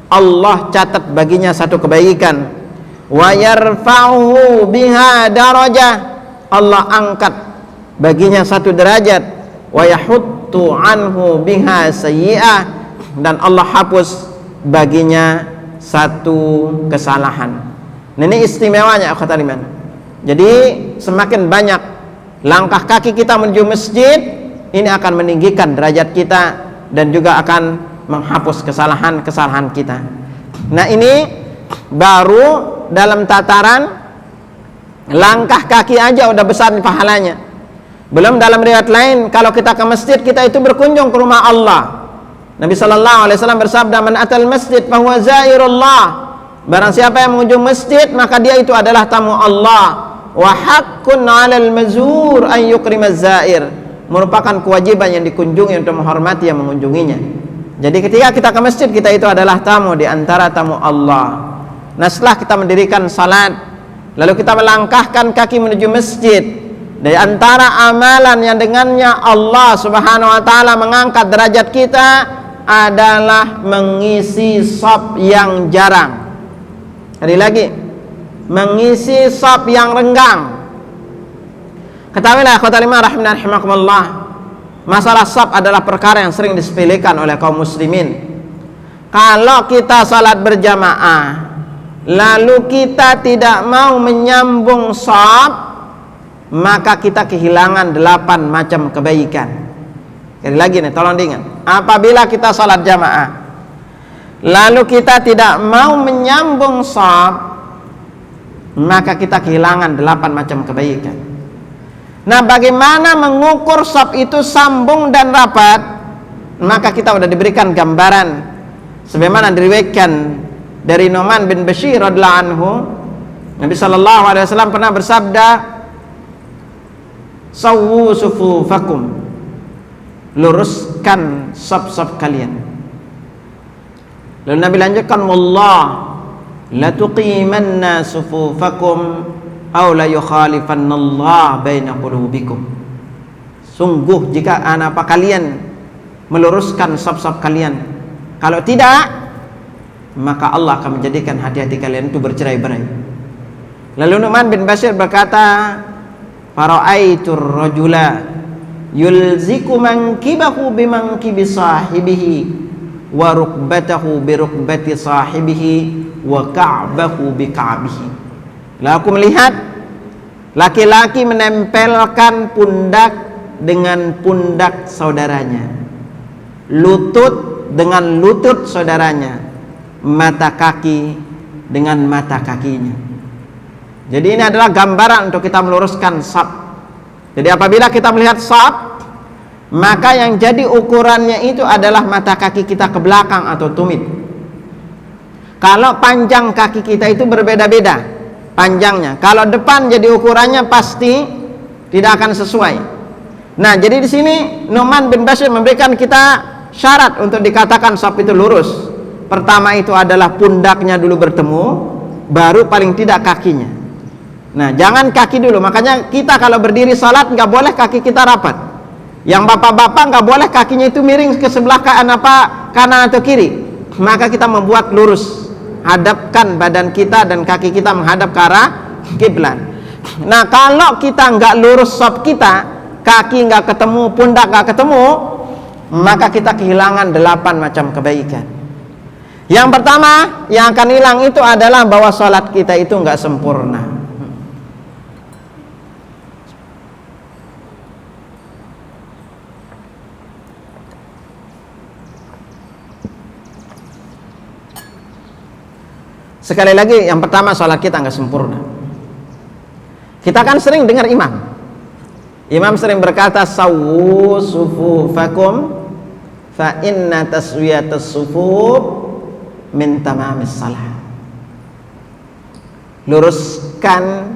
Allah catat baginya satu kebaikan. Wa yarfa'uhu biha darajah, Allah angkat baginya satu derajat. wa yahuttu anhu biha sayyi'ah, dan Allah hapus baginya satu kesalahan. Nah, ini istimewanya akhwat iman. Jadi semakin banyak langkah kaki kita menuju masjid, ini akan meninggikan derajat kita dan juga akan menghapus kesalahan-kesalahan kita. Nah, ini baru dalam tataran langkah kaki aja udah besar pahalanya. Belum dalam riwayat lain, kalau kita ke masjid, kita itu berkunjung ke rumah Allah. Nabi sallallahu alaihi wasallam bersabda, "Man atal masjid fahuwa zairullah." Barang siapa yang mengunjung masjid, maka dia itu adalah tamu Allah. Wa haqqun 'alal mazur an yukrimaz zair. Merupakan kewajiban yang dikunjungi untuk menghormati yang mengunjunginya. Jadi ketika kita ke masjid, kita itu adalah tamu di antara tamu Allah. Nah, setelah kita mendirikan salat, lalu kita melangkahkan kaki menuju masjid, dari antara amalan yang dengannya Allah Subhanahu wa taala mengangkat derajat kita adalah mengisi shaf yang jarang. Sekali lagi, mengisi shaf yang renggang. Ketahuilah akhwatal iman rahimani rahimakumullah, masalah shaf adalah perkara yang sering disepelekan oleh kaum muslimin. Kalau kita salat berjamaah lalu kita tidak mau menyambung shaf, maka kita kehilangan 8 macam kebaikan. Sekali lagi nih, tolong diingat. Apabila kita salat jamaah lalu kita tidak mau menyambung shaf, maka kita kehilangan 8 macam kebaikan. Nah, bagaimana mengukur shaf itu sambung dan rapat? Maka kita sudah diberikan gambaran sebagaimana diriwayatkan dari Nu'man bin Bashir radhiyallahu anhu. Nabi sallallahu alaihi wasallam pernah bersabda, "Sawwu sufufakum." Luruskan shaf-shaf kalian. Lalu Nabi lanjutkan, "Wallah la tuqimanna sufufakum aw la yukhalifanallah baina qulubikum." Sungguh jika apa kalian meluruskan shaf-shaf kalian, kalau tidak maka Allah akan menjadikan hati-hati kalian itu bercerai-berai. Lalu Nu'man bin Bashir berkata, "Fara'aitur rajula yulziku mankibahu bimankibi sahibihi wa rukbatahu bi rukbati sahibihi wa ka'bahu bi ka'bihi." Lalu aku melihat laki-laki menempelkan pundak dengan pundak saudaranya, lutut dengan lutut saudaranya, mata kaki dengan mata kakinya. Jadi ini adalah gambaran untuk kita meluruskan shaf. Jadi apabila kita melihat shaf, maka yang jadi ukurannya itu adalah mata kaki kita ke belakang atau tumit. Kalau panjang kaki kita itu berbeda-beda panjangnya. Kalau depan jadi ukurannya pasti tidak akan sesuai. Nah, jadi di sini Nu'man bin Bashir memberikan kita syarat untuk dikatakan shaf itu lurus. Pertama itu adalah pundaknya dulu bertemu, baru paling tidak kakinya. Nah, jangan kaki dulu. Makanya kita kalau berdiri salat nggak boleh kaki kita rapat. Yang bapak-bapak nggak boleh kakinya itu miring ke sebelah kanan atau kiri. Maka kita membuat lurus, hadapkan badan kita dan kaki kita menghadap ke arah kiblat. Nah, kalau kita nggak lurus shaf kita, kaki nggak ketemu, pundak nggak ketemu, maka kita kehilangan 8 macam kebaikan. Yang pertama yang akan hilang itu adalah bahwa salat kita itu nggak sempurna. Sekali lagi, yang pertama salat kita nggak sempurna. Kita kan sering dengar imam sering berkata, "Sawwu sufufakum fa inna taswiyatas sufuf min tamamis salah." Luruskan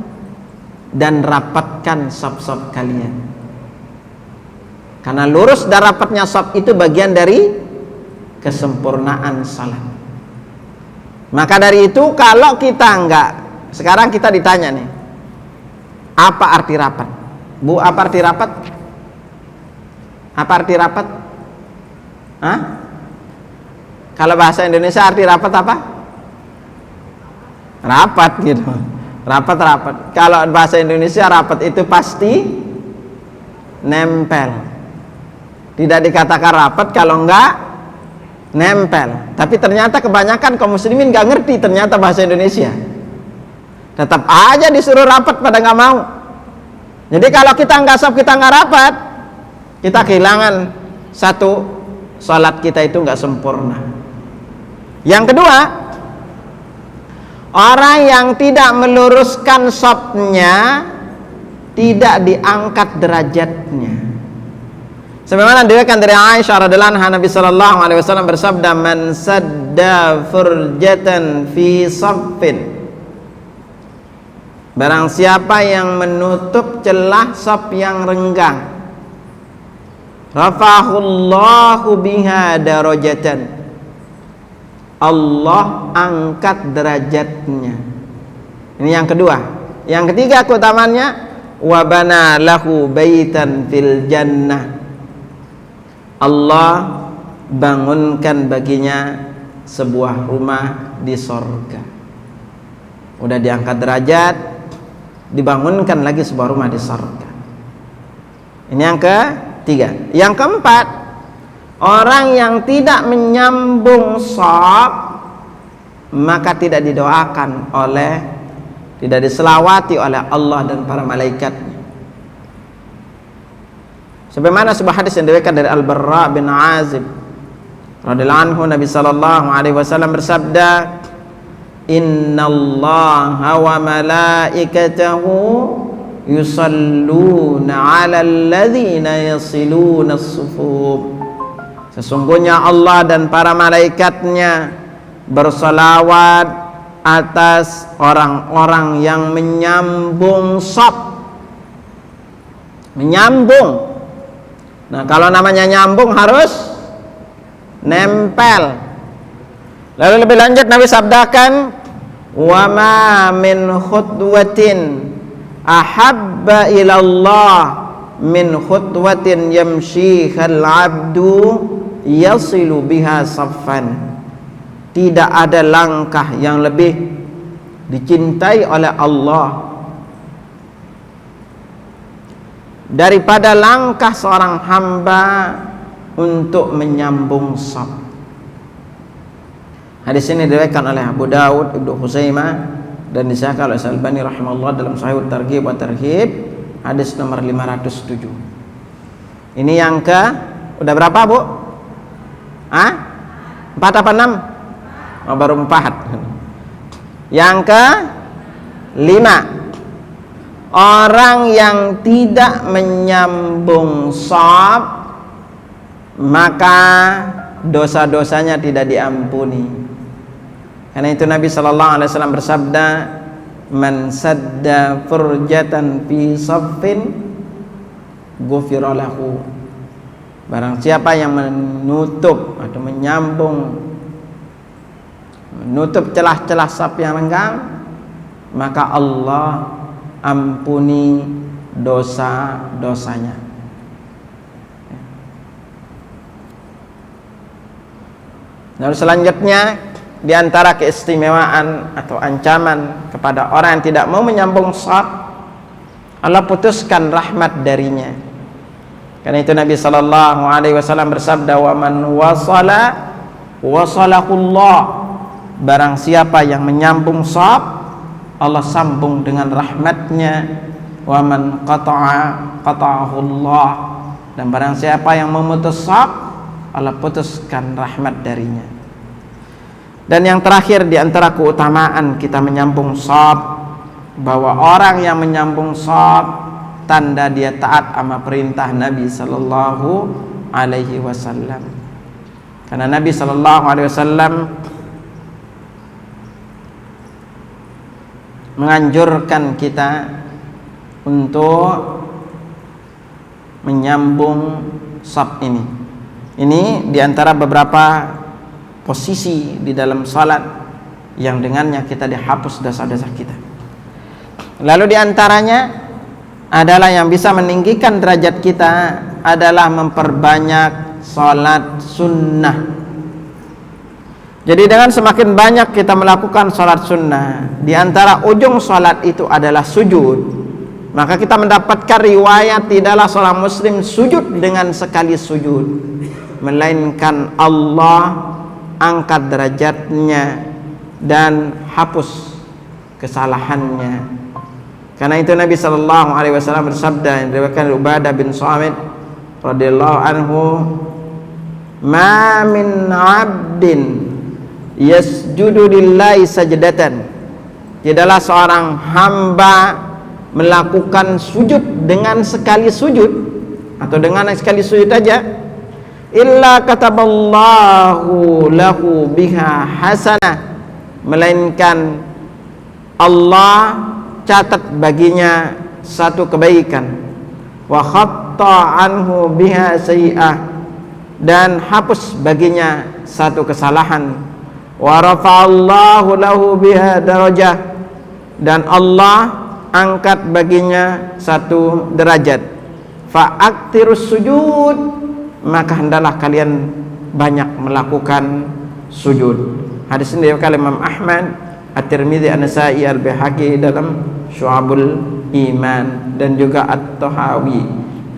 dan rapatkan shaf-shaf kalian, karena lurus dan rapatnya shaf itu bagian dari kesempurnaan salat. Maka dari itu kalau kita enggak, sekarang kita ditanya nih, apa arti rapat? Bu, apa arti rapat? Apa arti rapat? Hah? Kalau bahasa Indonesia arti rapat apa? Rapat gitu. Rapat. Kalau bahasa Indonesia rapat itu pasti nempel. Tidak dikatakan rapat kalau enggak nempel. Tapi ternyata kebanyakan kaum muslimin enggak ngerti ternyata bahasa Indonesia. Tetap aja disuruh rapat pada enggak mau. Jadi kalau kita enggak saf, kita enggak rapat, kita kehilangan satu, salat kita itu enggak sempurna. Yang kedua, orang yang tidak meluruskan safnya tidak diangkat derajatnya. Sebagaimana diriwayatkan dari Aisyah radhiyallahu anha, Nabi sallallahu alaihi wasallam bersabda, "Man sadda furjatan fi saffin." Barang siapa yang menutup celah saf yang renggang, rafa'ahullahu biha darajatan. Allah angkat derajatnya. Ini yang kedua. Yang ketiga keutamanya, wa bana lahu baitan fil jannah. Allah bangunkan baginya sebuah rumah di sorga. Udah diangkat derajat, dibangunkan lagi sebuah rumah di sorga. Ini yang ketiga. Yang keempat, orang yang tidak menyambung shaf maka tidak didoakan oleh, tidak diselawati oleh Allah dan para malaikatnya. Sebagaimana sebuah hadis yang diriwayatkan dari Al-Barra bin Azib radhiyallahu anhu, Nabi sallallahu alaihi wasallam bersabda, "Innallaha wa malaikatahu yusalluna 'alal ladzina yasiluna as-sufuf." Sesungguhnya Allah dan para malaikatnya bersalawat atas orang-orang yang menyambung shaf. Menyambung. Nah, kalau namanya nyambung harus nempel. Lalu lebih lanjut Nabi sabdakan, "Wa ma min khutwatin ahabba ilallah min khutwatin yamshihal 'abdu yasilu biha saffan." Tidak ada langkah yang lebih dicintai oleh Allah daripada langkah seorang hamba untuk menyambung shaf. Hadis ini diriwayatkan oleh Abu Dawud, Ibnu Khuzaimah dan disahkan oleh Al-Albani rahimahullah dalam Sahih Targhib wa Tarhib, hadis nomor 507. Ini yang ke, udah berapa Bu? 4 apa 6? Oh, baru 4. Yang ke 5, orang yang tidak menyambung shaf maka dosa-dosanya tidak diampuni. Karena itu Nabi sallallahu alaihi wasallam bersabda, "Man sadda furjatan fi saffin ghufira lahu." Barang siapa yang menutup atau menutup celah-celah shaf yang renggang, maka Allah ampuni dosa-dosanya. Lalu selanjutnya, di antara keistimewaan atau ancaman kepada orang yang tidak mau menyambung shaf, Allah putuskan rahmat darinya. Karena itu Nabi sallallahu alaihi wasallam bersabda, "Wa man wasala wasalahullah." Barang siapa yang menyambung shaf, Allah sambung dengan rahmatnya. Wa man qata'a qata'ahullah. Dan barang siapa yang memutus shaf, Allah putuskan rahmat darinya. Dan yang terakhir di antara keutamaan kita menyambung shaf, bahwa orang yang menyambung shaf tanda dia taat sama perintah Nabi sallallahu alaihi wasallam. Karena Nabi sallallahu alaihi wasallam menganjurkan kita untuk menyambung shaf ini. Ini diantara beberapa posisi di dalam salat yang dengannya kita dihapus dosa-dosa kita. Lalu diantaranya adalah yang bisa meninggikan derajat kita adalah memperbanyak salat sunnah. Jadi dengan semakin banyak kita melakukan salat sunnah, di antara ujung salat itu adalah sujud. Maka kita mendapatkan riwayat tidaklah seorang muslim sujud dengan sekali sujud, melainkan Allah angkat derajatnya dan hapus kesalahannya. Karena itu Nabi sallallahu alaihi wasallam bersabda yang diriwayatkan Ubadah bin Samit radhiyallahu anhu, "Ma min 'abdin yasjudu lillahi sajdatan." Tidaklah seorang hamba melakukan sujud dengan sekali sujud atau dengan sekali sujud aja, illa kataballahu lahu biha hasanah, melainkan Allah catat baginya satu kebaikan, wa khatta anhu biha sayi'ah, dan hapus baginya satu kesalahan, wa rafa'allahu lahu biha darajah, dan Allah angkat baginya satu derajat. Fa'aktirus sujud, maka hendaklah kalian banyak melakukan sujud. Hadis ini diriwayatkan Imam Ahmad, At-Tirmidzi, An-Nasa'i, Al-Baihaqi dalam Syu'abul Iman, dan juga At-Tahawi.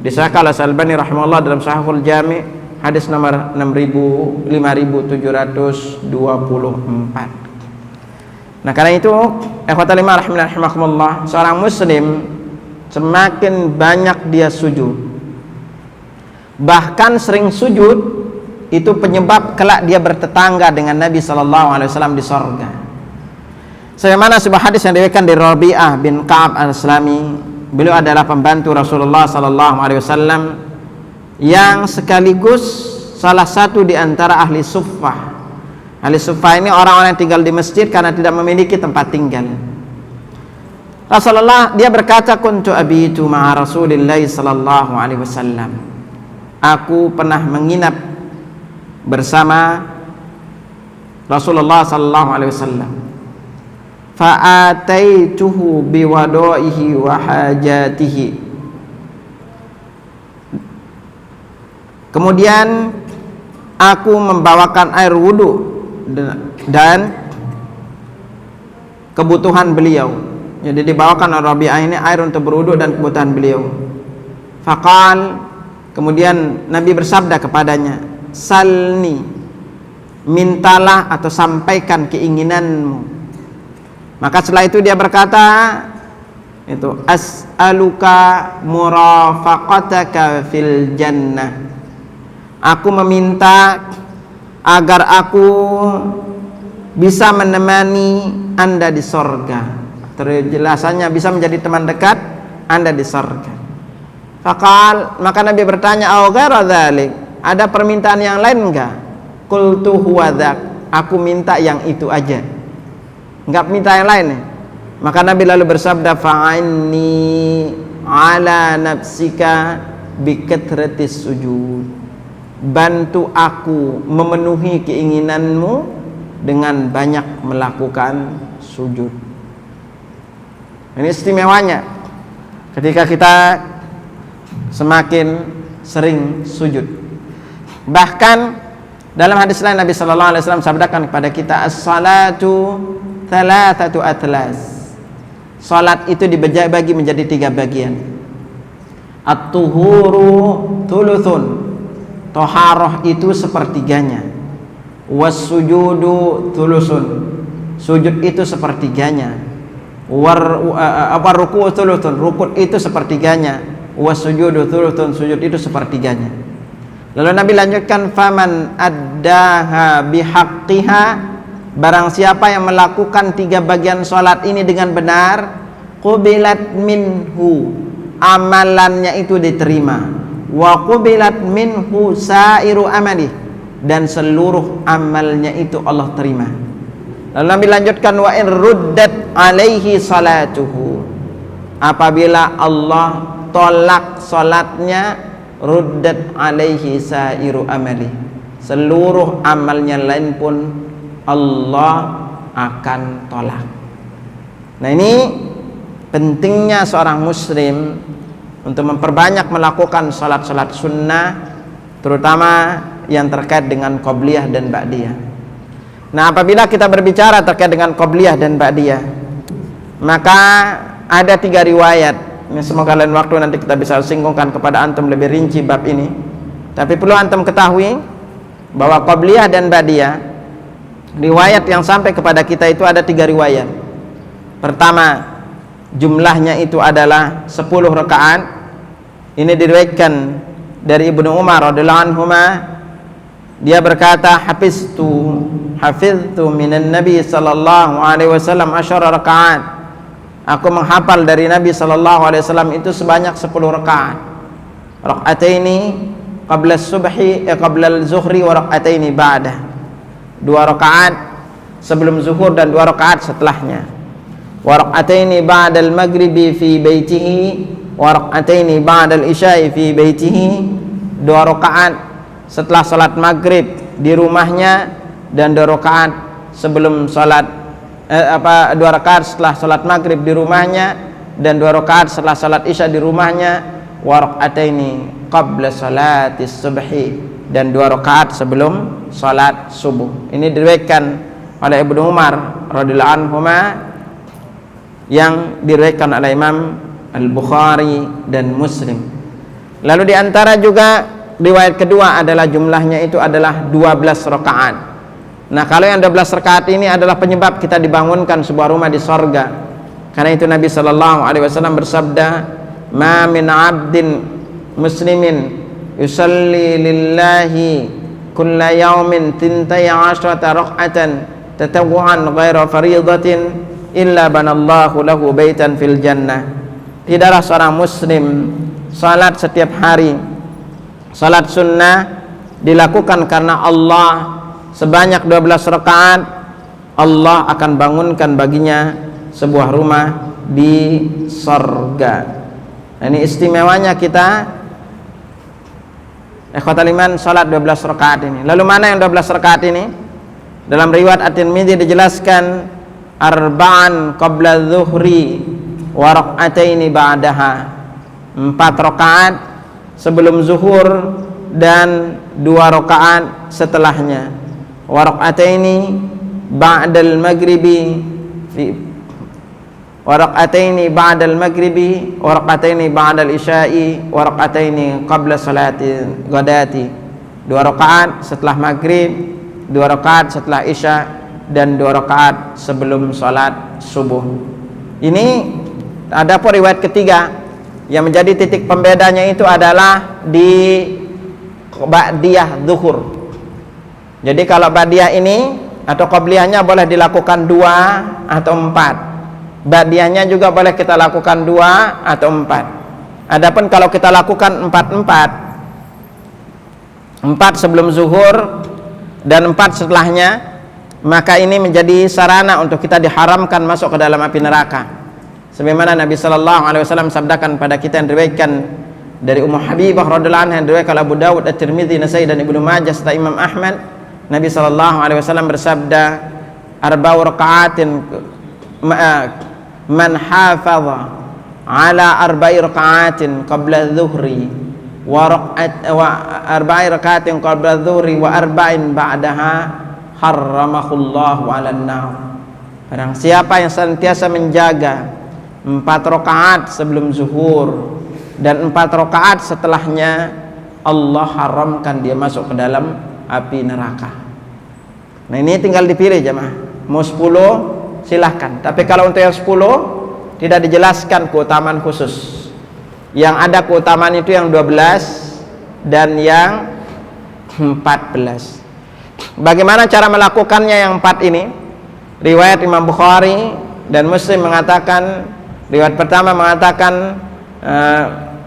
Disahkan Al-Albani rahimahullah dalam Sahihul Jami' hadis nomor 5724. Nah, karena itu ikhwatal iman rahimakumullah, seorang muslim semakin banyak dia sujud, bahkan sering sujud, itu penyebab kelak dia bertetangga dengan Nabi sallallahu alaihi wasallam di sorga. Sebagaimana sebuah hadis yang diriwayatkan dari Rabi'ah bin Ka'ab al-Aslami, beliau adalah pembantu Rasulullah sallallahu alaihi wasallam yang sekaligus salah satu di antara ahli suffah. Ahli suffah ini orang-orang yang tinggal di masjid karena tidak memiliki tempat tinggal. Rasulullah dia berkata, kuntu abitu ma'a Rasulillah sallallahu alaihi wasallam. Aku pernah menginap bersama Rasulullah sallallahu alaihi wasallam. Fa'ataituhu biwadaihi wa hajatihi. Kemudian aku membawakan air wudu dan kebutuhan beliau. Jadi dibawakan oleh Rabi'ah ini air untuk berwudu dan kebutuhan beliau. Faqal, kemudian Nabi bersabda kepadanya, salni, mintalah atau sampaikan keinginanmu. Maka setelah itu dia berkata, itu as'aluka murafaqataka fil jannah. Aku meminta agar aku bisa menemani Anda di sorga. Terjelasannya bisa menjadi teman dekat Anda di sorga. Faqal, maka Nabi bertanya, au ghaira dzalik, ada permintaan yang lain enggak? Qultu huwa dzak, aku minta yang itu aja, enggak minta yang lain. Maka Nabi lalu bersabda, fa'inni ala nafsika bikathratis sujud. Bantu aku memenuhi keinginanmu dengan banyak melakukan sujud. Ini istimewanya ketika kita semakin sering sujud. Bahkan dalam hadis lain Nabi sallallahu alaihi wasallam sabdakan kepada kita, as-salatu thalathatu atlas. Salat itu dibagi menjadi 3 bagian. At-tuhuru thuluthun. Toharoh itu sepertiganya. Was-sujudu thulusun. Sujud itu sepertiganya. Ruku' thuluthun. Ruku' itu sepertiganya. Was-sujudu thuluthun. Sujud itu sepertiganya. Lalu Nabi lanjutkan, faman addaha bihaqqiha, barang siapa yang melakukan 3 bagian salat ini dengan benar, qubilat minhu, amalannya itu diterima. Wa qubilat minhu sairu amali, dan seluruh amalnya itu Allah terima. Lalu Nabi lanjutkan, wa in ruddat alaihi salatuhu, apabila Allah tolak salatnya, ruddat alaihi sairu amali, seluruh amalnya lain pun Allah akan tolak. Nah, ini pentingnya seorang muslim untuk memperbanyak melakukan salat-salat sunnah, terutama yang terkait dengan qobliyah dan ba'diyah. Nah, apabila kita berbicara terkait dengan qobliyah dan ba'diyah, maka ada 3 riwayat Ini semoga lain waktu nanti kita bisa singgungkan kepada antum lebih rinci bab ini. Tapi perlu antum ketahui bahwa qabliyah dan ba'diyah, riwayat yang sampai kepada kita itu ada 3 riwayat. Pertama, jumlahnya itu adalah 10 rakaat. Ini diriwayatkan dari Ibnu Umar radhiyallahu anhuma. Dia berkata, hafiztu minan Nabi sallallahu alaihi wasallam 10 rakaat. Aku menghafal dari Nabi sallallahu alaihi wasallam itu sebanyak 10 rakaat. Rakaataini qabla subhi qabla al-zuhri wa rakaataini ba'da. 2 rakaat sebelum zuhur dan 2 rakaat setelahnya. Wa rakaataini ba'da al-maghribi fi baitihi wa rakaataini ba'da al-isya'i fi baitihi. 2 rakaat setelah salat maghrib di rumahnya dan 2 rakaat sebelum salat 2 rakaat setelah salat maghrib di rumahnya dan 2 rakaat setelah salat isya di rumahnya. Wa rakaataini qabla salatis subhi, dan 2 rakaat sebelum salat subuh. Ini diriwayatkan oleh Ibnu Umar radhiyallahu anhuma, yang diriwayatkan oleh Imam Al-Bukhari dan Muslim. Lalu di antara juga riwayat kedua adalah jumlahnya itu adalah 12 rakaat. Nah, kalau yang 12 rakaat ini adalah penyebab kita dibangunkan sebuah rumah di sorga. Karena itu Nabi sallallahu alaihi wasallam bersabda, "Ma min 'abdin muslimin yusalli lillahi kulla yawmin 12 rak'atan tatawwu'an ghaira fariidatin illa banallahu lahu baitan fil jannah." Tidaklah seorang muslim salat setiap hari, salat sunnah dilakukan karena Allah sebanyak 12 rakaat, Allah akan bangunkan baginya sebuah rumah di sorga. Nah, ini istimewanya kita ikhwatal iman salat 12 rakaat ini. Lalu mana yang 12 rakaat ini? Dalam riwayat At-Tirmidzi dijelaskan arba'an qabla dzuhri wa rak'ataini ba'daha. 4 rakaat sebelum zuhur dan 2 rakaat setelahnya. Wa rak'ataini ba'dal maghribi wa rak'ataini ba'dal maghribi wa rak'ataini ba'dal isya'i wa rak'ataini qabla salati ghadati. 2 rakaat setelah maghrib, 2 rakaat setelah isya, dan 2 rakaat sebelum salat subuh. Ini ada pun riwayat ketiga yang menjadi titik pembedanya itu adalah di ba'diyah zuhur. Jadi kalau ba'diyah ini atau qabliyahnya boleh dilakukan 2 atau 4. Ba'diyahnya juga boleh kita lakukan 2 atau 4. Adapun kalau kita lakukan 4 sebelum zuhur dan 4 setelahnya, maka ini menjadi sarana untuk kita diharamkan masuk ke dalam api neraka. Sebagaimana Nabi sallallahu alaihi wasallam sabdakan pada kita yang diriwayatkan dari Ummu Habibah radhiyallahu anha, yang diriwayatkan Abu Dawud, At-Tirmidzi, Nasai dan Ibnu Majah serta Imam Ahmad. Nabi sallallahu alaihi wasallam bersabda, arba'u raka'atin man hafadha ala arba'i raka'atin qabla dhuhri wa arba'i raka'atin qabla dhuhri wa arba'in ba'daha harramahullahu 'alan nar. Barang siapa yang senantiasa menjaga 4 rakaat sebelum zuhur dan 4 rakaat setelahnya, Allah haramkan dia masuk ke dalam api neraka. Nah, ini tinggal dipilih jemaah. Mau 10 silahkan. Tapi kalau untuk yang 10 tidak dijelaskan keutamaan khusus. Yang ada keutamaan itu yang 12 dan yang 14. Bagaimana cara melakukannya yang 4 ini? Riwayat Imam Bukhari dan Muslim mengatakan, riwayat pertama mengatakan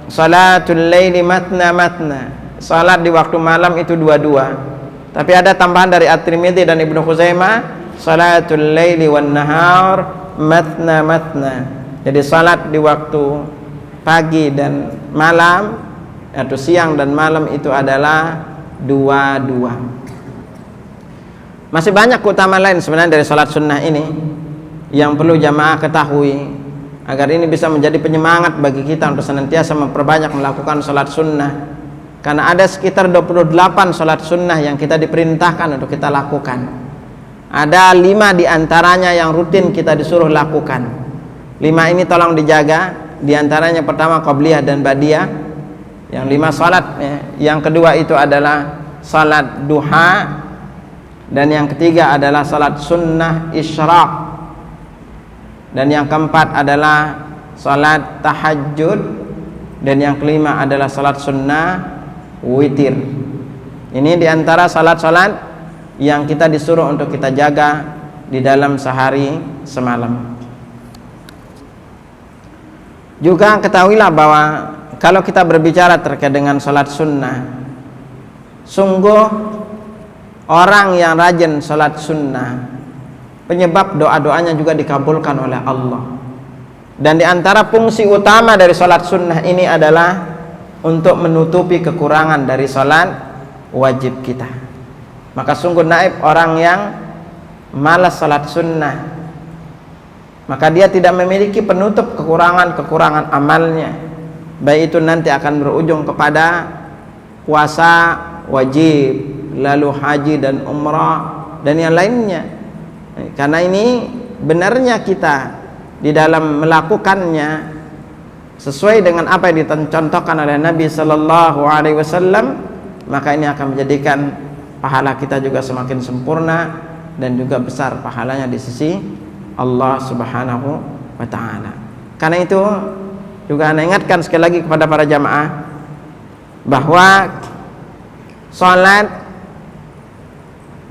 salatul laili matna matna. Salat di waktu malam itu 2-2. Tapi ada tambahan dari At-Tirmidzi dan Ibnu Khuzaimah, salatul laili wan nahar matna matna. Jadi salat di waktu pagi dan malam atau siang dan malam itu adalah 2-2. Masih banyak keutamaan lain sebenarnya dari salat sunnah ini yang perlu jamaah ketahui agar ini bisa menjadi penyemangat bagi kita untuk senantiasa memperbanyak melakukan salat sunnah. Karena ada sekitar 28 salat sunnah yang kita diperintahkan untuk kita lakukan. Ada 5 diantaranya yang rutin kita disuruh lakukan. 5 ini tolong dijaga. Di antaranya pertama qabliyah dan ba'diyah, yang 5 salat ya. Yang kedua itu adalah salat duha, dan yang ketiga adalah salat sunnah isyraq, dan yang keempat adalah salat tahajud, dan yang kelima adalah salat sunnah witir. Ini diantara salat-salat yang kita disuruh untuk kita jaga di dalam sehari semalam. Juga ketahuilah bahwa kalau kita berbicara terkait dengan salat sunnah, sungguh orang yang rajin salat sunnah, penyebab doa-doanya juga dikabulkan oleh Allah. Dan di antara fungsi utama dari salat sunnah ini adalah untuk menutupi kekurangan dari salat wajib kita. Maka sungguh naib orang yang malas salat sunnah, maka dia tidak memiliki penutup kekurangan-kekurangan amalnya, baik itu nanti akan berujung kepada puasa wajib, lalu haji dan umrah dan yang lainnya. Karena ini benarnya kita di dalam melakukannya sesuai dengan apa yang dicontohkan oleh Nabi Sallallahu Alaihi Wasallam, maka ini akan menjadikan pahala kita juga semakin sempurna dan juga besar pahalanya di sisi Allah Subhanahu wa Ta'ala. Karena itu juga Anda ingatkan sekali lagi kepada para jamaah bahwa salat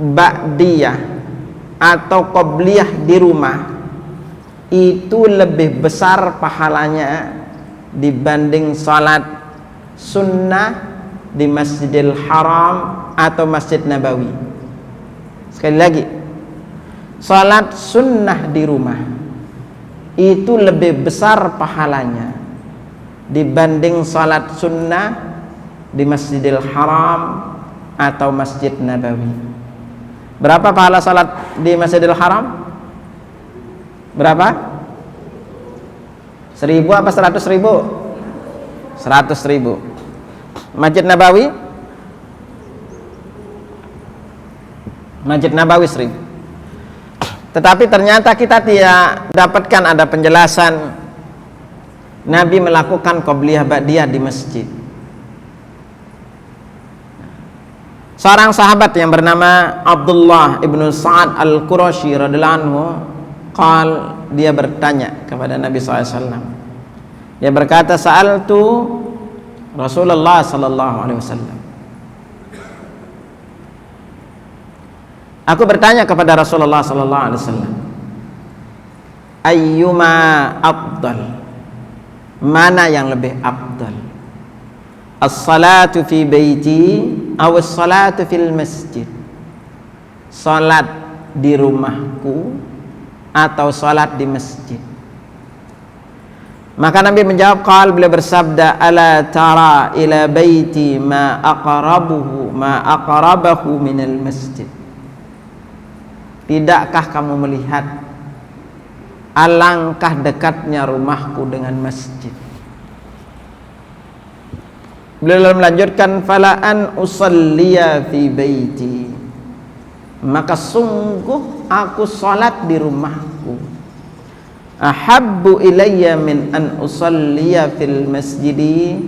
ba'diyah atau qabliyah di rumah itu lebih besar pahalanya dibanding salat sunnah di Masjidil Haram atau Masjid Nabawi. Sekali lagi, salat sunnah di rumah itu lebih besar pahalanya dibanding salat sunnah di Masjidil Haram atau Masjid Nabawi. Berapa pahala salat di Masjidil Haram? Berapa? 1000 apa 100.000? 100.000. Masjid Nabawi? Masjid Nabawi 1000. Tetapi ternyata kita tidak dapatkan ada penjelasan Nabi melakukan qabliyah ba'diyah di masjid. Seorang sahabat yang bernama Abdullah ibnu Sa'ad al-Qurashi radhiyallahu anhu, dia bertanya kepada Nabi SAW. Dia berkata, sa'altu Rasulullah sallallahu alaihi wasallam. Aku bertanya kepada Rasulullah sallallahu alaihi wasallam, ayyuma afdal? Mana yang lebih afdal? As-salatu fi baiti aw as-salatu fil masjid? Salat di rumahku atau salat di masjid? Maka Nabi menjawab, beliau bersabda, ala tara ila baiti ma aqrabahu minal masjid? Tidakkah kamu melihat alangkah dekatnya rumahku dengan masjid? Beliau melanjutkan, fala an usalliya fi baiti, maka sungguh aku salat di rumahku ahabbu ilayya min an usalliya fil masjidi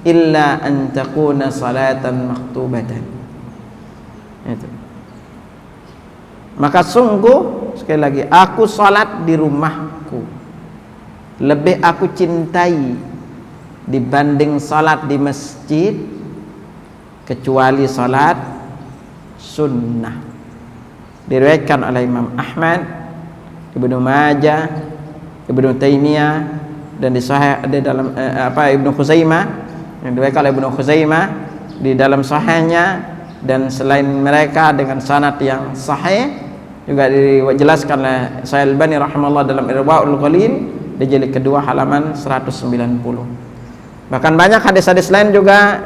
illa an takuna salatan maktubatan. Itu. Maka sungguh, sekali lagi, aku salat di rumahku lebih aku cintai dibanding salat di masjid, kecuali salat sunnah. Diriwayatkan oleh Imam Ahmad, Ibnu Majah, Ibnu Taimiyah, dan di dalam Ibnu Khuzaimah, yang diriwayatkan oleh Ibnu Khuzaimah di dalam sahihnya, dan selain mereka dengan sanad yang sahih juga dijelaskan oleh Syaikh Al-Albani rahimahullah dalam Irwaul Ghalil di jilid kedua halaman 190. Bahkan banyak hadis-hadis lain juga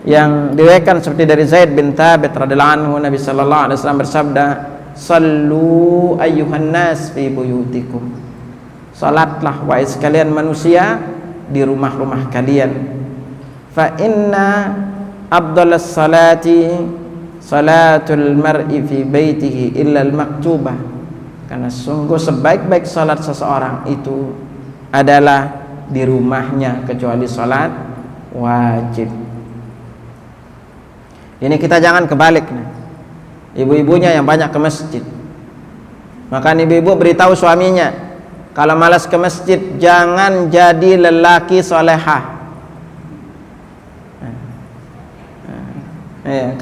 yang diriwayatkan seperti dari Zaid bin Thabit radhiyallahu anhu, Nabi sallallahu alaihi wasallam bersabda, sallu ayyuhan nas fi buyutikum, salatlah wahai sekalian manusia di rumah-rumah kalian, fa inna afdalas salati salatul mar'i fi baitihi illa al-maktubah, karena sungguh sebaik-baik salat seseorang itu adalah di rumahnya kecuali sholat wajib. Ini kita jangan kebalik nih. Ibu-ibunya yang banyak ke masjid, maka ibu-ibu beritahu suaminya, kalau malas ke masjid jangan jadi lelaki solehah.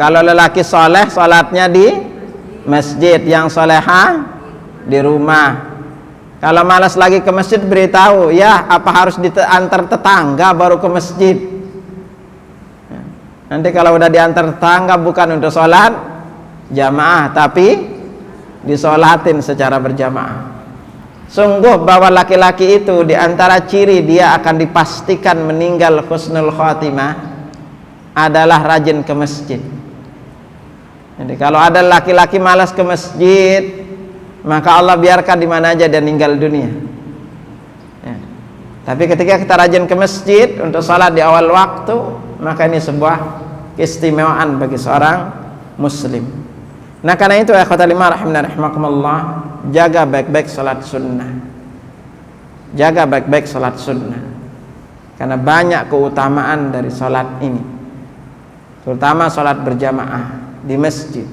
Kalau lelaki soleh, sholatnya di masjid, yang solehah di rumah. Kalau malas lagi ke masjid, beritahu, ya apa harus diantar tetangga baru ke masjid. Nanti kalau udah diantar tetangga bukan untuk sholat jamaah, tapi disolatin secara berjamaah. Sungguh bahwa laki-laki itu diantara ciri dia akan dipastikan meninggal husnul khotimah adalah rajin ke masjid. Jadi kalau ada laki-laki malas ke masjid, maka Allah biarkan di mana aja dia meninggal dunia. Ya. Tapi ketika kita rajin ke masjid untuk sholat di awal waktu, maka ini sebuah keistimewaan bagi seorang muslim. Nah karena itu ikhwatal iman rahimani rahimakumullah, jaga baik-baik salat sunnah. Jaga baik-baik salat sunnah. Karena banyak keutamaan dari salat ini. Terutama salat berjamaah di masjid.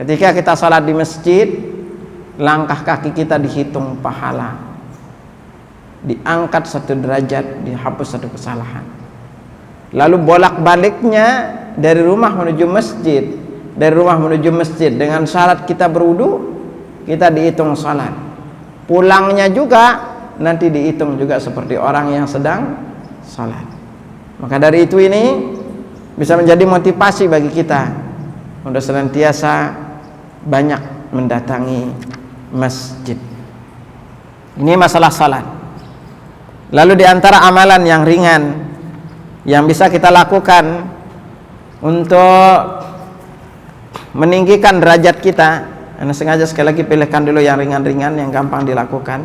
Ketika kita salat di masjid, langkah kaki kita dihitung pahala. Diangkat 1 derajat, dihapus 1 kesalahan. Lalu bolak-baliknya dari rumah menuju masjid, dari rumah menuju masjid dengan syarat kita berwudu, kita dihitung salat. Pulangnya juga nanti dihitung juga seperti orang yang sedang salat. Maka dari itu ini bisa menjadi motivasi bagi kita untuk senantiasa banyak mendatangi masjid. Ini masalah salat. Lalu diantara amalan yang ringan yang bisa kita lakukan untuk meninggikan derajat kita, Anda sengaja sekali lagi pilihkan dulu yang ringan-ringan, yang gampang dilakukan.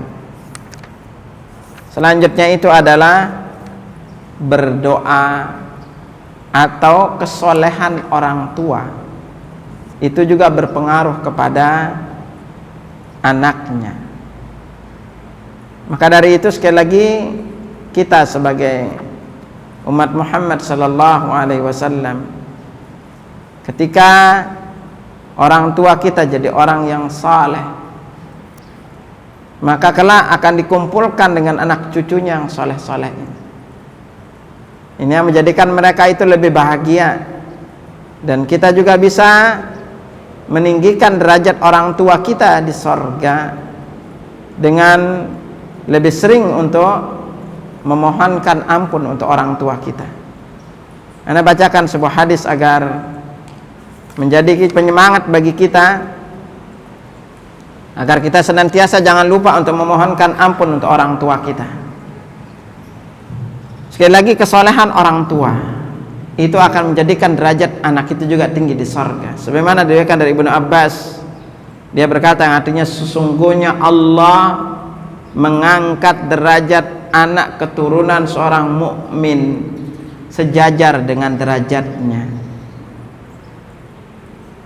Selanjutnya itu adalah berdoa atau kesolehan orang tua. Itu juga berpengaruh kepada anaknya. Maka dari itu sekali lagi kita sebagai umat Muhammad sallallahu alaihi wasallam, ketika orang tua kita jadi orang yang saleh, maka kelak akan dikumpulkan dengan anak cucunya yang saleh-saleh ini. Ini yang menjadikan mereka itu lebih bahagia, dan kita juga bisa meninggikan derajat orang tua kita di sorga dengan lebih sering untuk memohonkan ampun untuk orang tua kita. Anda bacakan sebuah hadis agar menjadi penyemangat bagi kita, agar kita senantiasa jangan lupa untuk memohonkan ampun untuk orang tua kita. Sekali lagi, kesolehan orang tua itu akan menjadikan derajat anak itu juga tinggi di sorga. Sebagaimana diriwayatkan dari Ibnu Abbas, dia berkata yang artinya sesungguhnya Allah mengangkat derajat anak keturunan seorang mukmin sejajar dengan derajatnya,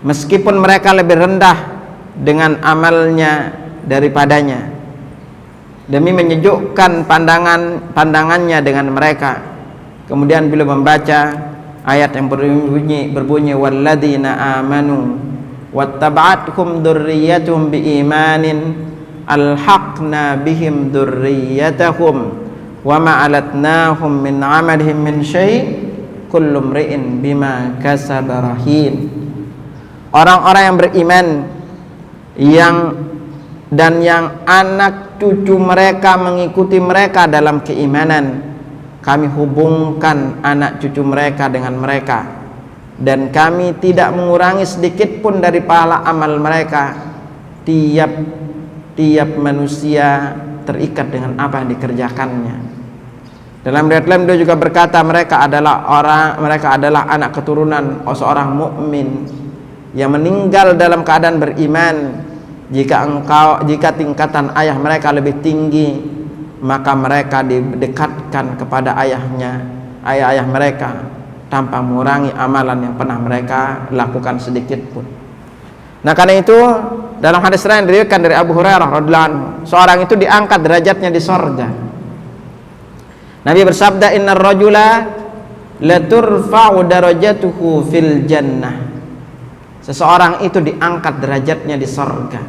meskipun mereka lebih rendah dengan amalnya daripadanya, demi menyejukkan pandangannya dengan mereka. Kemudian beliau membaca ayat yang berbunyi walladzina amanu wattaba'athum dzurriyyatuhum biimanin alhaqna bihim dzurriyyatahum wa ma alatnahum min amalihim min syai' kullu mri'in bima kasaba rahin. Orang-orang yang beriman yang anak cucu mereka mengikuti mereka dalam keimanan, kami hubungkan anak cucu mereka dengan mereka, dan kami tidak mengurangi sedikit pun dari pahala amal mereka. Tiap manusia terikat dengan apa yang dikerjakannya. Dalam riwayat lain dia juga berkata mereka adalah anak keturunan seorang mukmin yang meninggal dalam keadaan beriman. Jika tingkatan ayah mereka lebih tinggi, maka mereka didekatkan kepada ayah mereka tanpa mengurangi amalan yang pernah mereka lakukan sedikit pun. Nah karena itu dalam hadis lain diriwayatkan dari Abu Hurairah radhiyallahu anhu, seorang itu diangkat derajatnya di sorga Nabi bersabda, innar rajula laturfa'u darajatuhu fil jannah. Seseorang itu diangkat derajatnya di surga.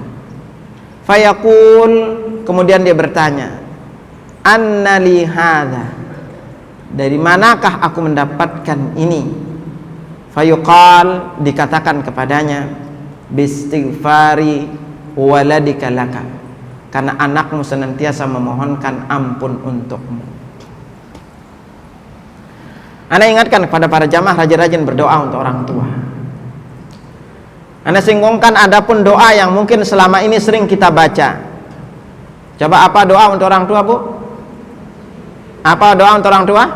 Fayaqul, kemudian dia bertanya, anna li hadza, dari manakah aku mendapatkan ini? Fayuqal, dikatakan kepadanya, bistighfari waladika laka, karena anakmu senantiasa memohonkan ampun untukmu. Ana ingatkan kepada para jamaah, rajin-rajin berdoa untuk orang tua. Ana singgungkan adapun doa yang mungkin selama ini sering kita baca. Coba apa doa untuk orang tua, Bu? Apa doa untuk orang tua?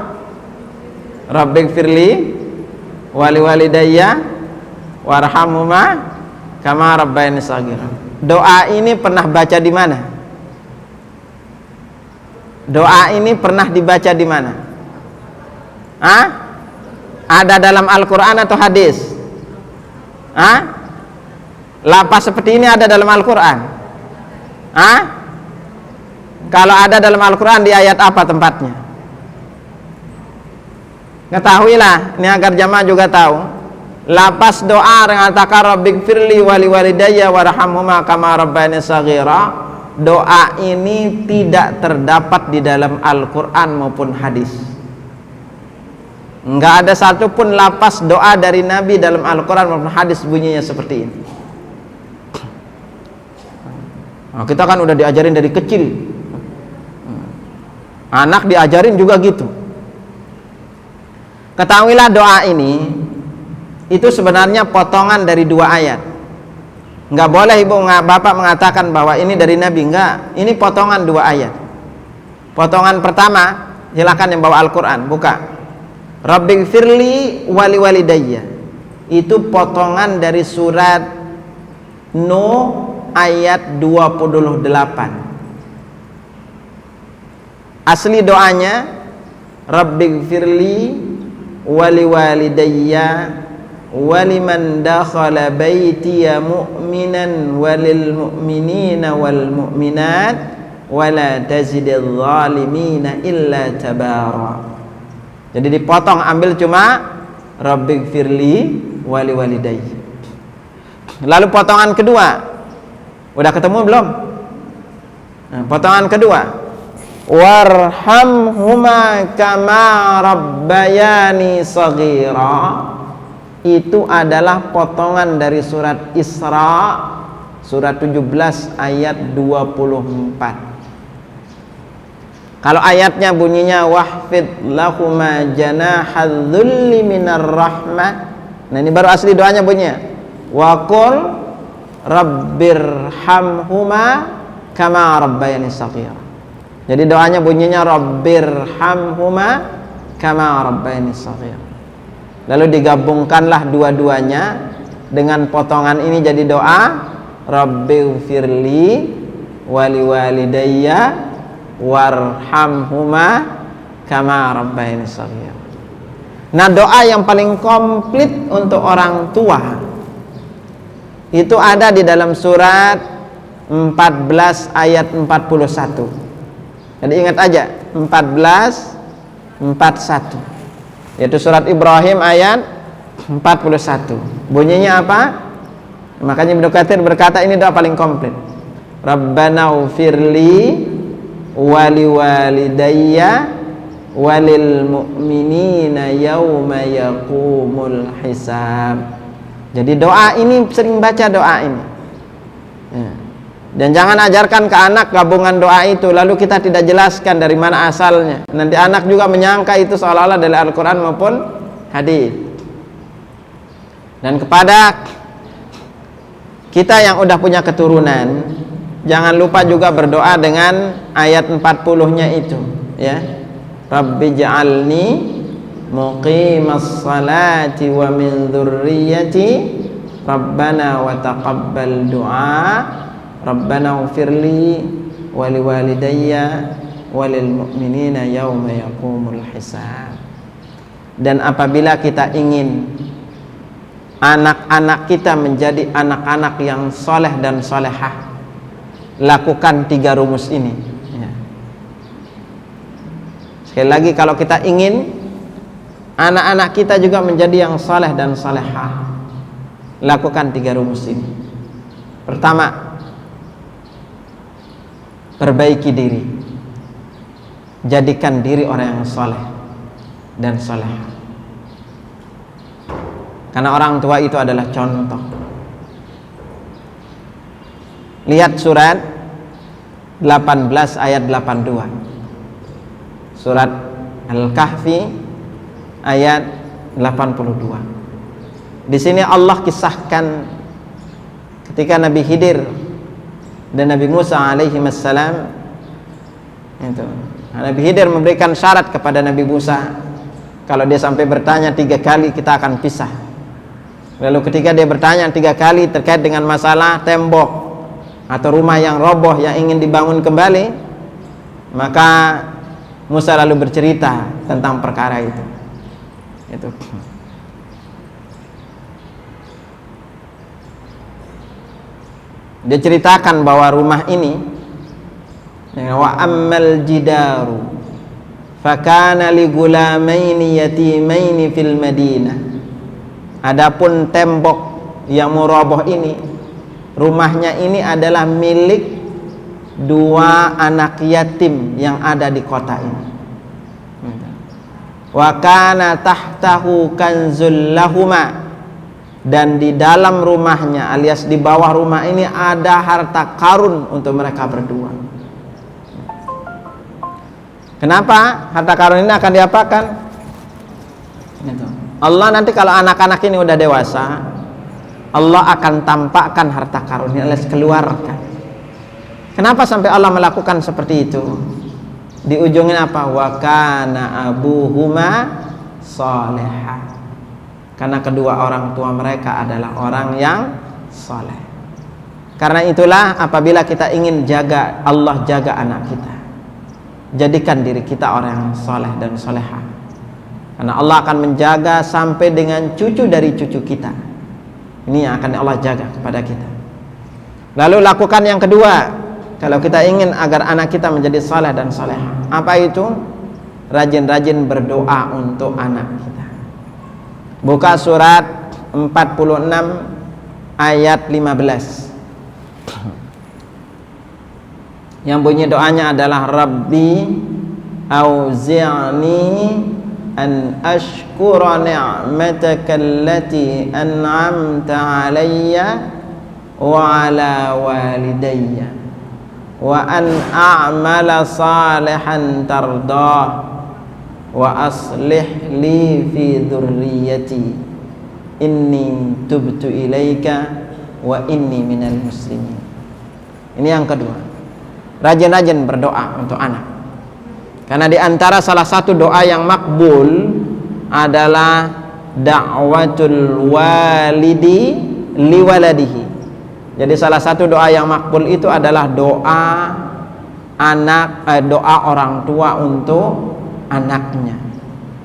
Rabbighfirli wali walidayya warhamhuma kama rabbayani shaghira. Doa ini pernah baca di mana? Doa ini pernah dibaca di mana? Hah? Ada dalam Al-Quran atau hadis? Hah? Lapas seperti ini ada dalam Al-Quran? Hah? Kalau ada dalam Al-Quran, di ayat apa tempatnya? Ketahuilah, ini agar jamaah juga tahu. Lapas doa mengatakan Rabbighfirli wali walidayya warhamhuma kama rabbayani shaghira. Doa ini tidak terdapat di dalam Al-Quran maupun hadis. Enggak ada satupun lapas doa dari Nabi dalam Al-Quran maupun hadis bunyinya seperti ini. Nah, kita kan udah diajarin dari kecil. Anak diajarin juga gitu. Ketahuilah doa ini itu sebenarnya potongan dari 2 ayat. Enggak boleh ibu bapak mengatakan bahwa ini dari Nabi. Enggak, ini potongan 2 ayat. Potongan pertama, silakan yang bawa Al-Quran buka. Rabbighfirli wali walidayya, itu potongan dari surat Nuh ayat 28. Asli doanya Rabbighfirli wali walidayya waliman dakhala baitiya mu'minan walil mu'minina wal mu'minat wala tazidil zalimina illa tabara. Jadi dipotong, ambil cuma Rabbighfirli wali walidayya. Lalu potongan kedua, udah ketemu belum? Nah, potongan kedua, warhamhuma kama rabbayani shaghira, itu adalah potongan dari surat Isra surat 17 ayat 24. Kalau ayatnya bunyinya wahfid lahuma janahadzulli minar rahmah. Nah, ini baru asli doanya bunyinya. Wa qul rabbirhamhuma kama rabbayani shaghira. Jadi doanya bunyinya rabbirhamhuma kama rabbayani shaghira. Lalu digabungkanlah dua-duanya dengan potongan ini jadi doa Rabbighfirli wali walidayya warhamhuma kama rabbayani shaghira. Nah, doa yang paling komplit untuk orang tua itu ada di dalam surat 14 ayat 41. Jadi ingat aja 14:41, yaitu surat Ibrahim ayat 41. Bunyinya apa? Makanya Ibnu Katsir berkata ini doa paling komplit. Rabbana ufirli wali walidayya walil mu'minina yauma yaqumul hisab. Jadi doa ini sering baca doa ini ya. Dan jangan ajarkan ke anak gabungan doa itu lalu kita tidak jelaskan dari mana asalnya. Nanti anak juga menyangka itu seolah-olah dari Al-Quran maupun hadis. Dan kepada kita yang udah punya keturunan, jangan lupa juga berdoa dengan ayat 40-nya itu ya. Rabbi ja'alni muqimas salati wa min dzurriyyati Rabbana wa taqabbal du'a Rabbana ufirli wali walidayya walil mu'minina yauma yaqumul hisab. Dan apabila kita ingin anak-anak kita menjadi anak-anak yang soleh dan solehah, lakukan 3 rumus ini ya. Sekali lagi, kalau kita ingin anak-anak kita juga menjadi yang saleh dan salehah, lakukan 3 rumus ini. Pertama, perbaiki diri, jadikan diri orang yang saleh dan salehah. Karena orang tua itu adalah contoh. Lihat surat 18 ayat 82. Surat Al-Kahfi ayat 82. Di sini Allah kisahkan ketika Nabi Khidir dan Nabi Musa alaihi wassalam itu. Nabi Khidir memberikan syarat kepada Nabi Musa, kalau dia sampai bertanya 3 kali kita akan pisah. Lalu ketika dia bertanya 3 kali terkait dengan masalah tembok atau rumah yang roboh yang ingin dibangun kembali, maka Musa lalu bercerita tentang perkara itu. Dia ceritakan bahwa rumah ini, wa ammal jidaru fakana li gulamaini yatimaini fil Madinah. Adapun tembok yang mau roboh ini, rumahnya ini adalah milik 2 anak yatim yang ada di kota ini. Wa kana tahtahu kanzul lahuma, dan di dalam rumahnya alias di bawah rumah ini ada harta karun untuk mereka berdua. Kenapa harta karun ini akan diapakan? Allah nanti kalau anak-anak ini udah dewasa, Allah akan tampakkan harta karun ini alias keluarkan. Kenapa sampai Allah melakukan seperti itu? Di ujungnya apa? Wa kana abuhuma salihah. Karena kedua orang tua mereka adalah orang yang saleh. Karena itulah apabila kita ingin jaga, Allah jaga anak kita, jadikan diri kita orang yang saleh dan salehah. Karena Allah akan menjaga sampai dengan cucu dari cucu kita. Ini yang akan Allah jaga kepada kita. Lalu lakukan yang kedua, kalau kita ingin agar anak kita menjadi saleh dan salehah. Apa itu? Rajin-rajin berdoa untuk anak kita. Buka surat 46 ayat 15. Yang bunyi doanya adalah Rabbi auzi'ni an ashkura ni'mataka allati an'amta alayya wa ala walidayya wa an a'mala salihan tardah wa aslih li fi dhurriyyati inni tubtu ilaika wa inni minal muslimin. Ini yang kedua, rajin-rajin berdoa untuk anak. Karena di antara salah satu doa yang makbul adalah da'watul walidi liwaladihi. Jadi salah satu doa yang makbul itu adalah doa doa orang tua untuk anaknya.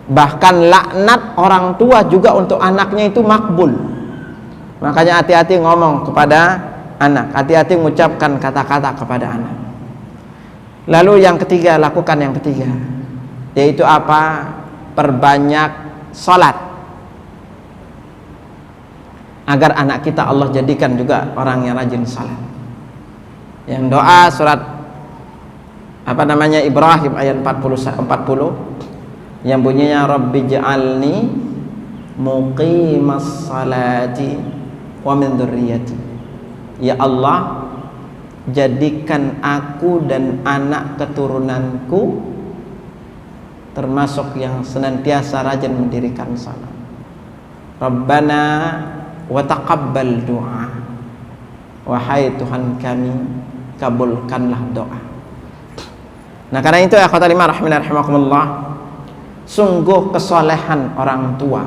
Bahkan laknat orang tua juga untuk anaknya itu makbul. Makanya hati-hati ngomong kepada anak, hati-hati mengucapkan kata-kata kepada anak. Lalu yang ketiga, lakukan yang ketiga, yaitu apa? Perbanyak salat, agar anak kita Allah jadikan juga orang yang rajin salat. Yang doa surat Ibrahim ayat 40 yang bunyinya Rabbi ja'alni muqimas salati wa min dzurriyyati. Ya Allah, jadikan aku dan anak keturunanku termasuk yang senantiasa rajin mendirikan salat. Rabbana wa taqabbal du'a. Wahai Tuhan kami, kabulkanlah doa. Nah, karena itu ya akhwat iman rahimani rahimakumullah, sungguh kesolehan orang tua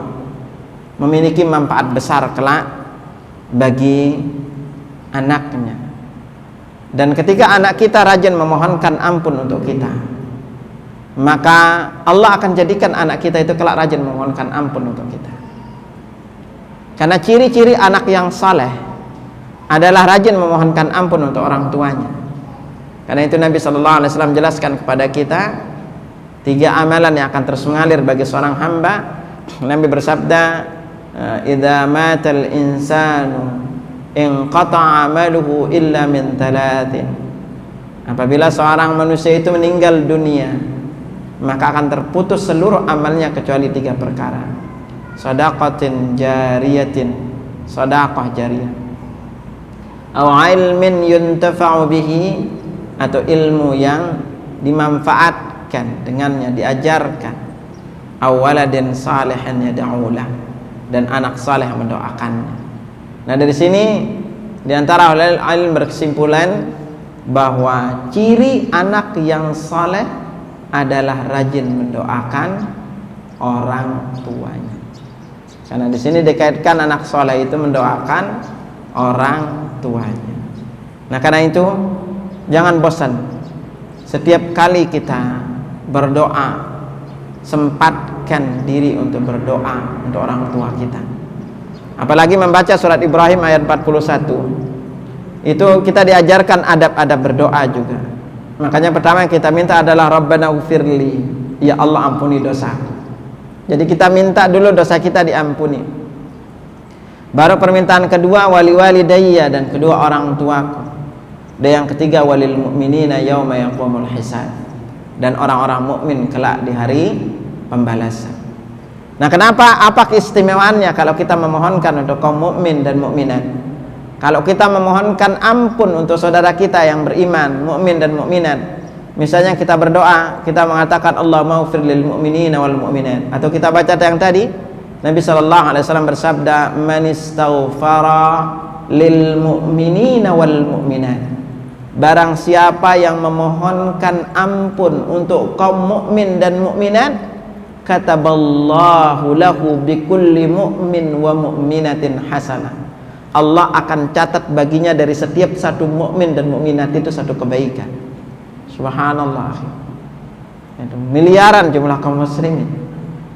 memiliki manfaat besar kelak bagi anaknya. Dan ketika anak kita rajin memohonkan ampun untuk kita, maka Allah akan jadikan anak kita itu kelak rajin memohonkan ampun untuk kita. Karena ciri-ciri anak yang saleh adalah rajin memohonkan ampun untuk orang tuanya. Karena itu Nabi SAW jelaskan kepada kita, 3 amalan yang akan terus mengalir bagi seorang hamba. Nabi bersabda, idza matal insanu inqata'a amaluhu illa min 3. Apabila seorang manusia itu meninggal dunia, maka akan terputus seluruh amalnya kecuali 3 perkara. Shadaqatin jariyatin, sedekah jariyah, aw ilmin yuntafa'u bihi, atau ilmu yang dimanfaatkan dengannya, diajarkan, aw waladin salihin yad'u lahu, dan anak saleh mendoakannya. Nah, dari sini di antara ulil ilm berkesimpulan bahwa ciri anak yang saleh adalah rajin mendoakan orang tuanya. Karena di sini dikaitkan anak saleh itu mendoakan orang tuanya. Nah, karena itu jangan bosan. Setiap kali kita berdoa, sempatkan diri untuk berdoa untuk orang tua kita. Apalagi membaca surat Ibrahim ayat 41. Itu kita diajarkan adab-adab berdoa juga. Makanya pertama yang kita minta adalah Rabbana ufirli, ya Allah ampuni dosa. Jadi kita minta dulu dosa kita diampuni. Baru permintaan kedua wali walidayya, dan kedua orang tuaku. Dan yang ketiga walil mu'minina yauma yaqumul hisab, dan orang-orang mukmin kelak di hari pembalasan. Nah, kenapa? Apa keistimewaannya kalau kita memohonkan untuk kaum mukmin dan mukminat? Kalau kita memohonkan ampun untuk saudara kita yang beriman, mukmin dan mukminat, misalnya kita berdoa, kita mengatakan Allahumma ighfir lil mu'minina wal mu'minat, atau kita baca yang tadi, Nabi SAW bersabda, man istaghfara lil mu'minina wal mu'minat, barang siapa yang memohonkan ampun untuk kaum mukmin dan mukminat, kataballahu lahu bikulli mu'min wa mu'minatin hasanah, Allah akan catat baginya dari setiap satu mukmin dan mukminat itu satu kebaikan. Subhanallah. Itu miliaran jumlah kaum muslimin.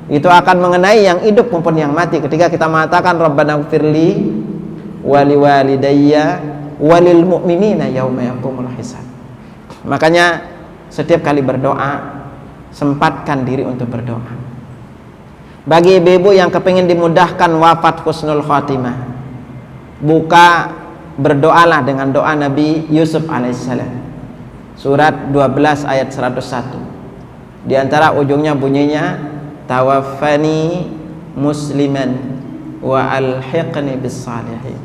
Itu akan mengenai yang hidup maupun yang mati ketika kita mengatakan Rabbana ighfirli wali walidayya walil mu'minina yauma yaqumul hisab. Makanya setiap kali berdoa, sempatkan diri untuk berdoa. Bagi ibu-ibu yang kepingin dimudahkan wafat husnul khatimah, berdoalah dengan doa Nabi Yusuf alaihissalam, surat 12 ayat 101. Di antara ujungnya bunyinya tawaffani musliman wa alhiqni bis salihin,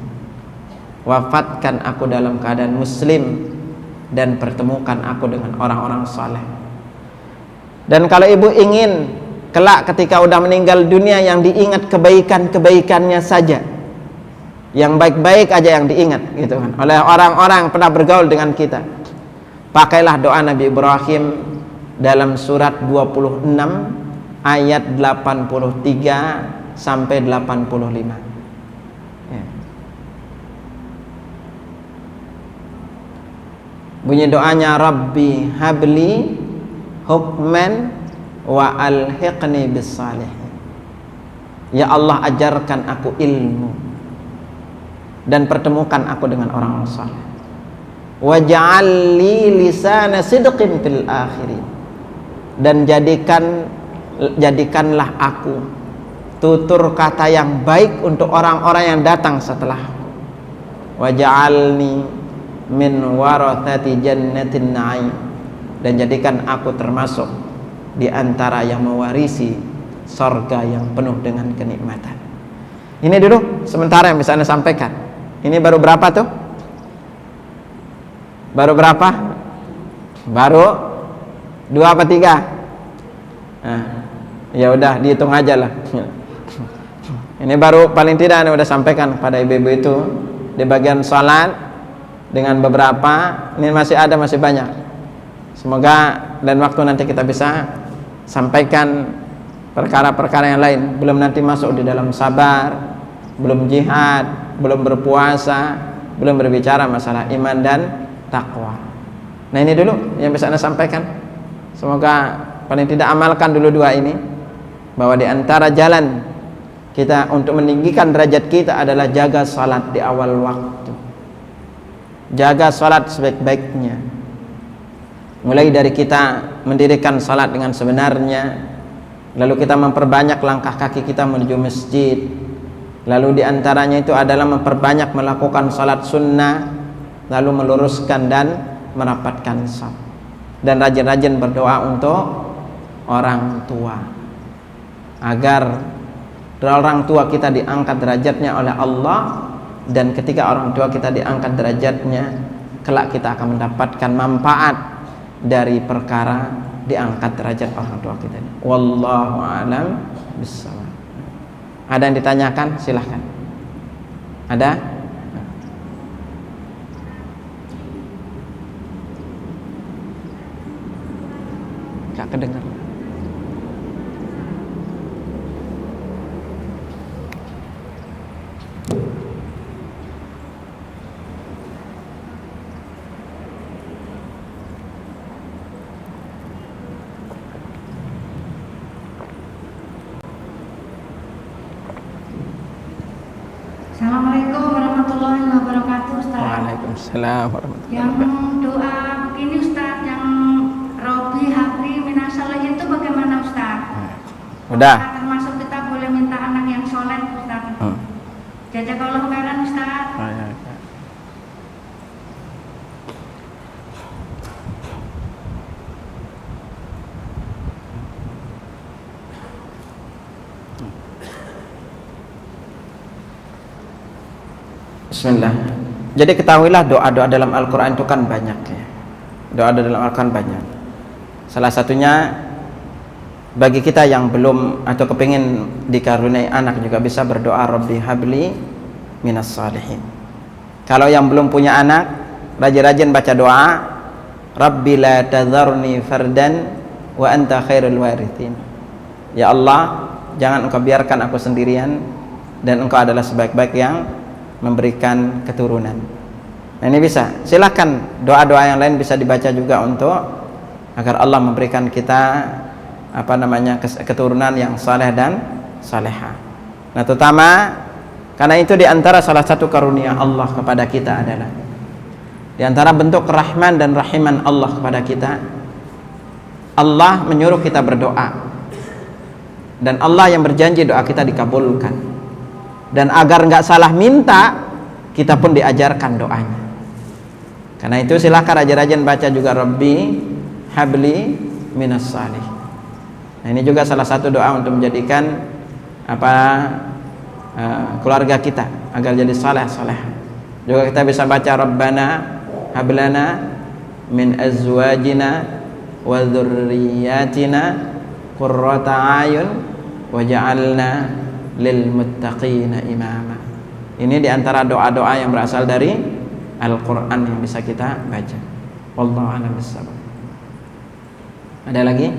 wafatkan aku dalam keadaan muslim dan pertemukan aku dengan orang-orang saleh. Dan kalau ibu ingin kelak ketika udah meninggal dunia yang diingat kebaikan-kebaikannya saja, yang baik-baik aja yang diingat gitu kan oleh orang-orang yang pernah bergaul dengan kita, pakailah doa Nabi Ibrahim dalam surat 26 ayat 83 sampai 85 ya. Bunyi doanya, Rabbi habli hukman wa alhiqni bis salihin, ya Allah ajarkan aku ilmu dan pertemukan aku dengan orang-orang saleh. Waj'al li lisana sidqin fil akhirin, dan jadikanlah aku tutur kata yang baik untuk orang-orang yang datang setelahku. Waj'alni min warathati jannatin na'im, dan jadikan aku termasuk di antara yang mewarisi surga yang penuh dengan kenikmatan. Ini dulu sementara yang bisa Anda sampaikan. Ini baru berapa tuh? Baru berapa? Baru 2 apa 3? Nah, ya udah dihitung aja lah. Ini baru paling tidak Anda udah sampaikan pada ibu-ibu itu di bagian salat dengan beberapa. Ini masih ada, masih banyak. Semoga dan waktu nanti kita bisa sampaikan perkara-perkara yang lain. Belum nanti masuk di dalam sabar, belum jihad, belum berpuasa, belum berbicara masalah iman dan takwa. Nah, ini dulu yang bisa Anda sampaikan. Semoga paling tidak amalkan dulu 2 ini, bahwa di antara jalan kita untuk meninggikan derajat kita adalah jaga salat di awal waktu. Jaga salat sebaik-baiknya. mulai dari kita mendirikan salat dengan sebenarnya, lalu kita memperbanyak langkah kaki kita menuju masjid, lalu diantaranya itu adalah memperbanyak melakukan salat sunnah, lalu meluruskan dan merapatkan shaf, dan rajin-rajin berdoa untuk orang tua agar orang tua kita diangkat derajatnya oleh Allah, dan ketika orang tua kita diangkat derajatnya, kelak kita akan mendapatkan manfaat dari perkara diangkat derajat orang tua kita. Wallahu a'lam bishawab. Ada yang ditanyakan? Silahkan. Ada? Gak kedengar. Assalamualaikum warahmatullahi wabarakatuh, Ustaz. Waalaikumsalam warahmatullahi Yang wabarakatuh. doa begini, Ustaz, yang Robbi Habli Minasalih itu bagaimana, Ustaz? Udah. Apakah termasuk kita boleh minta anak yang soleh, Ustaz? Jazakallahu khairan, Ustaz. Bismillah. Jadi ketahuilah doa-doa dalam Al-Quran itu kan banyak ya. Doa dalam Al-Quran banyak. Salah satunya bagi kita yang belum atau kepingin dikaruniai anak juga bisa berdoa Rabbi habli minas salihin. Kalau yang belum punya anak, rajin-rajin baca doa Rabbi la tadharni fardan wa anta khairul warithin. Ya Allah, jangan engkau biarkan aku sendirian, dan engkau adalah sebaik-baik yang memberikan keturunan. Nah, ini bisa. Silahkan doa-doa yang lain bisa dibaca juga untuk agar Allah memberikan kita keturunan yang saleh dan salehah. Nah, terutama karena itu diantara salah satu karunia Allah kepada kita adalah diantara bentuk rahman dan rahiman Allah kepada kita, Allah menyuruh kita berdoa, dan Allah yang berjanji doa kita dikabulkan. Dan agar nggak salah minta, kita pun diajarkan doanya. Karena itu silahkan rajin-rajin baca juga Rabbi habli minas salih. Nah, ini juga salah satu doa untuk menjadikan keluarga kita agar jadi saleh-saleh. Juga kita bisa baca Rabbana hablana min azwajina wa dzurriyyatina qurrata a'yun waj'alna lil muttaqina imama. Ini diantara doa-doa yang berasal dari Al-Quran yang bisa kita baca. Wallahu a'lam bishawab. Ada lagi?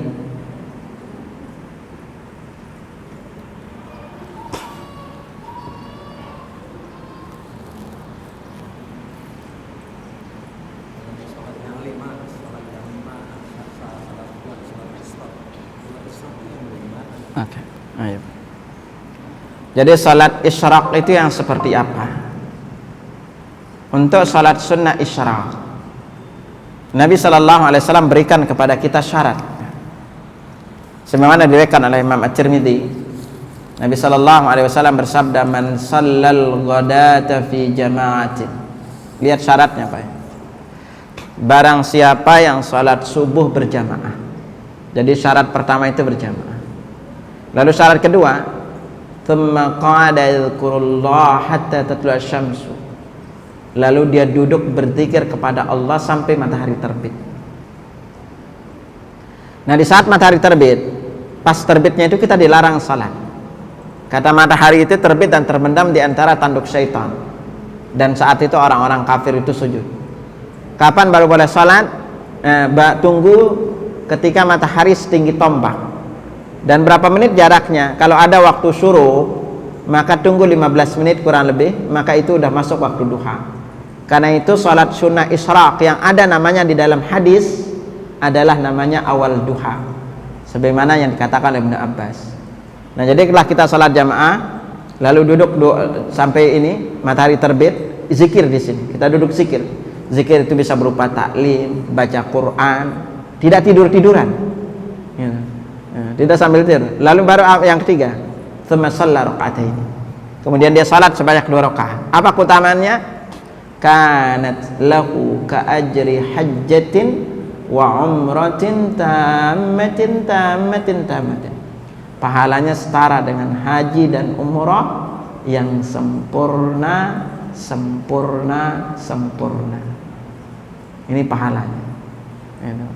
Oke, ayo. Jadi salat isyraq itu yang seperti apa? Untuk salat sunnah isyraq, Nabi SAW berikan kepada kita syarat. Sebagaimana diriwayatkan oleh Imam At-Tirmidzi, Nabi SAW bersabda, "Man shallal ghadata fi jama'atin." Lihat syaratnya, Pak. Barang siapa yang salat subuh berjamaah. Jadi syarat pertama itu berjamaah. Lalu syarat kedua, thumma qa'ada yadhkurullah hatta tatlu'a syamsu. Lalu dia duduk berzikir kepada Allah sampai matahari terbit. Nah, di saat matahari terbit, pas terbitnya itu kita dilarang salat. Kata matahari itu terbit dan terbenam di antara tanduk syaitan. Dan saat itu orang-orang kafir itu sujud. Kapan baru boleh salat? Tunggu ketika matahari setinggi tombak. Dan berapa menit jaraknya? Kalau ada waktu syuruk, maka tunggu 15 menit kurang lebih, maka itu udah masuk waktu duha. Karena itu salat sunnah isyraq yang ada namanya di dalam hadis adalah namanya awal duha, sebagaimana yang dikatakan oleh Ibnu Abbas. Nah, jadi setelah kita salat jamaah, lalu duduk sampai ini matahari terbit, zikir di sini. Kita duduk zikir. Zikir itu bisa berupa taklim, baca Quran, tidak tidur-tiduran, ya. Ya, tidak sambil tidur. Lalu baru yang ketiga, tsumma shalla raka'ataini, kemudian dia salat sebanyak 2 rakaat. Apa keutamaannya? Kanat lahu ka ajri hajjatin wa umratin tammatin. Pahalanya setara dengan haji dan umrah yang sempurna. Ini pahalanya.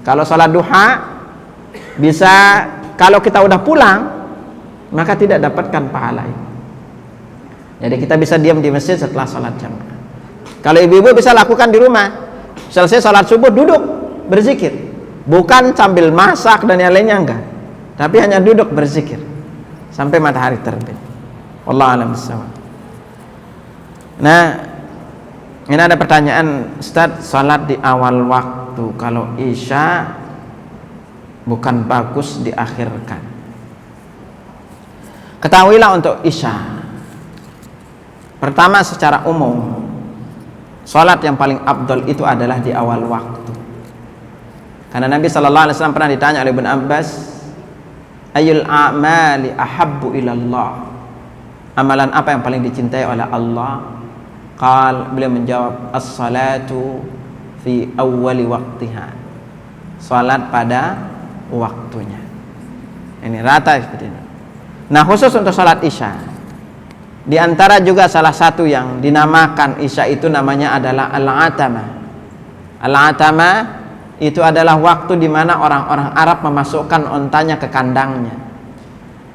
Kalau sholat duha bisa, kalau kita udah pulang maka tidak dapatkan pahala ini. Jadi kita bisa diam di masjid setelah sholat jamaah. Kalau ibu-ibu bisa lakukan di rumah, selesai sholat subuh duduk berzikir, bukan sambil masak dan yang lainnya, enggak, tapi hanya duduk berzikir sampai matahari terbit. Wallahu a'lam bishawab. Nah, ini ada pertanyaan, Ustaz, salat di awal waktu kalau isya bukan bagus diakhirkan. Ketahuilah untuk isya, pertama secara umum salat yang paling afdal itu adalah di awal waktu. Karena Nabi sallallahu alaihi wasallam pernah ditanya oleh Ibnu Abbas, ayyul a'mali ahabbu ilallah, amalan apa yang paling dicintai oleh Allah? Beliau menjawab, as-salatu fi awwali waktiha, salat pada waktunya. Ini rata seperti ini. Nah, khusus untuk salat isya, di antara juga salah satu yang dinamakan isya itu namanya adalah al-atama. Al-atama itu adalah waktu di mana orang-orang Arab memasukkan ontanya ke kandangnya.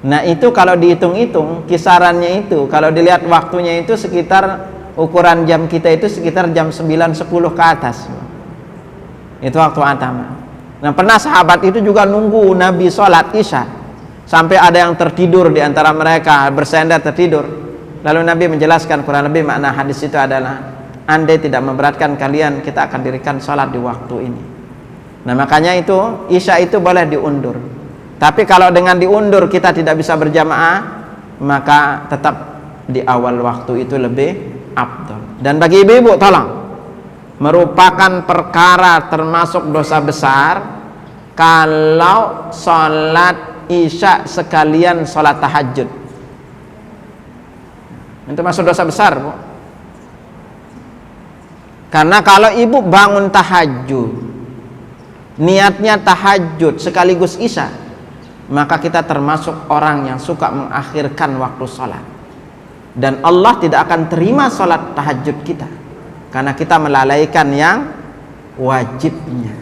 Nah, itu kalau dihitung-hitung kisarannya itu, kalau dilihat waktunya itu sekitar, ukuran jam kita itu sekitar jam 9-10 ke atas. Itu waktu atama. Nah, pernah sahabat itu juga nunggu Nabi sholat isya sampai ada yang tertidur di antara mereka, bersandar tertidur. Lalu Nabi menjelaskan kurang lebih makna hadis itu adalah, andai tidak memberatkan kalian, kita akan dirikan sholat di waktu ini. Nah, makanya itu isya itu boleh diundur. Tapi kalau dengan diundur kita tidak bisa berjamaah, maka tetap di awal waktu itu lebih afdal. Dan bagi ibu-ibu, tolong, merupakan perkara termasuk dosa besar kalau sholat isya sekalian sholat tahajud. Itu masuk dosa besar, Bu. Karena kalau ibu bangun tahajud, niatnya tahajud sekaligus isya, maka kita termasuk orang yang suka mengakhirkan waktu sholat. Dan Allah tidak akan terima sholat tahajud kita karena kita melalaikan yang wajibnya,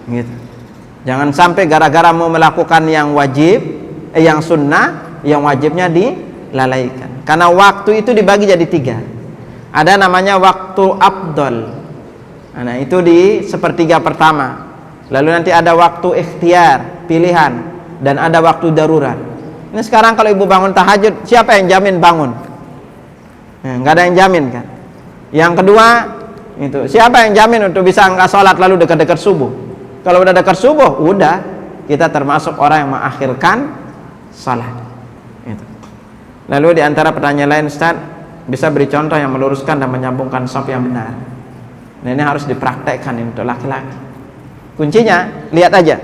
gitu. Jangan sampai gara-gara mau melakukan yang wajib, yang sunnah, yang wajibnya dilalaikan. Karena waktu itu dibagi jadi 3. Ada namanya waktu afdal. Nah, itu di sepertiga pertama. Lalu nanti ada waktu ikhtiar, pilihan, dan ada waktu darurat. Ini sekarang kalau ibu bangun tahajud, siapa yang jamin bangun? Nggak ada yang jamin kan. Yang kedua, itu siapa yang jamin untuk bisa nggak sholat lalu dekat-dekat subuh? Kalau udah dekat subuh, udah kita termasuk orang yang mengakhirkan sholat. Itu. Lalu di antara pertanyaan lain, Ustaz, bisa beri contoh yang meluruskan dan menyambungkan shaf yang benar. Nah, ini harus dipraktekkan untuk laki-laki. Kuncinya, lihat aja.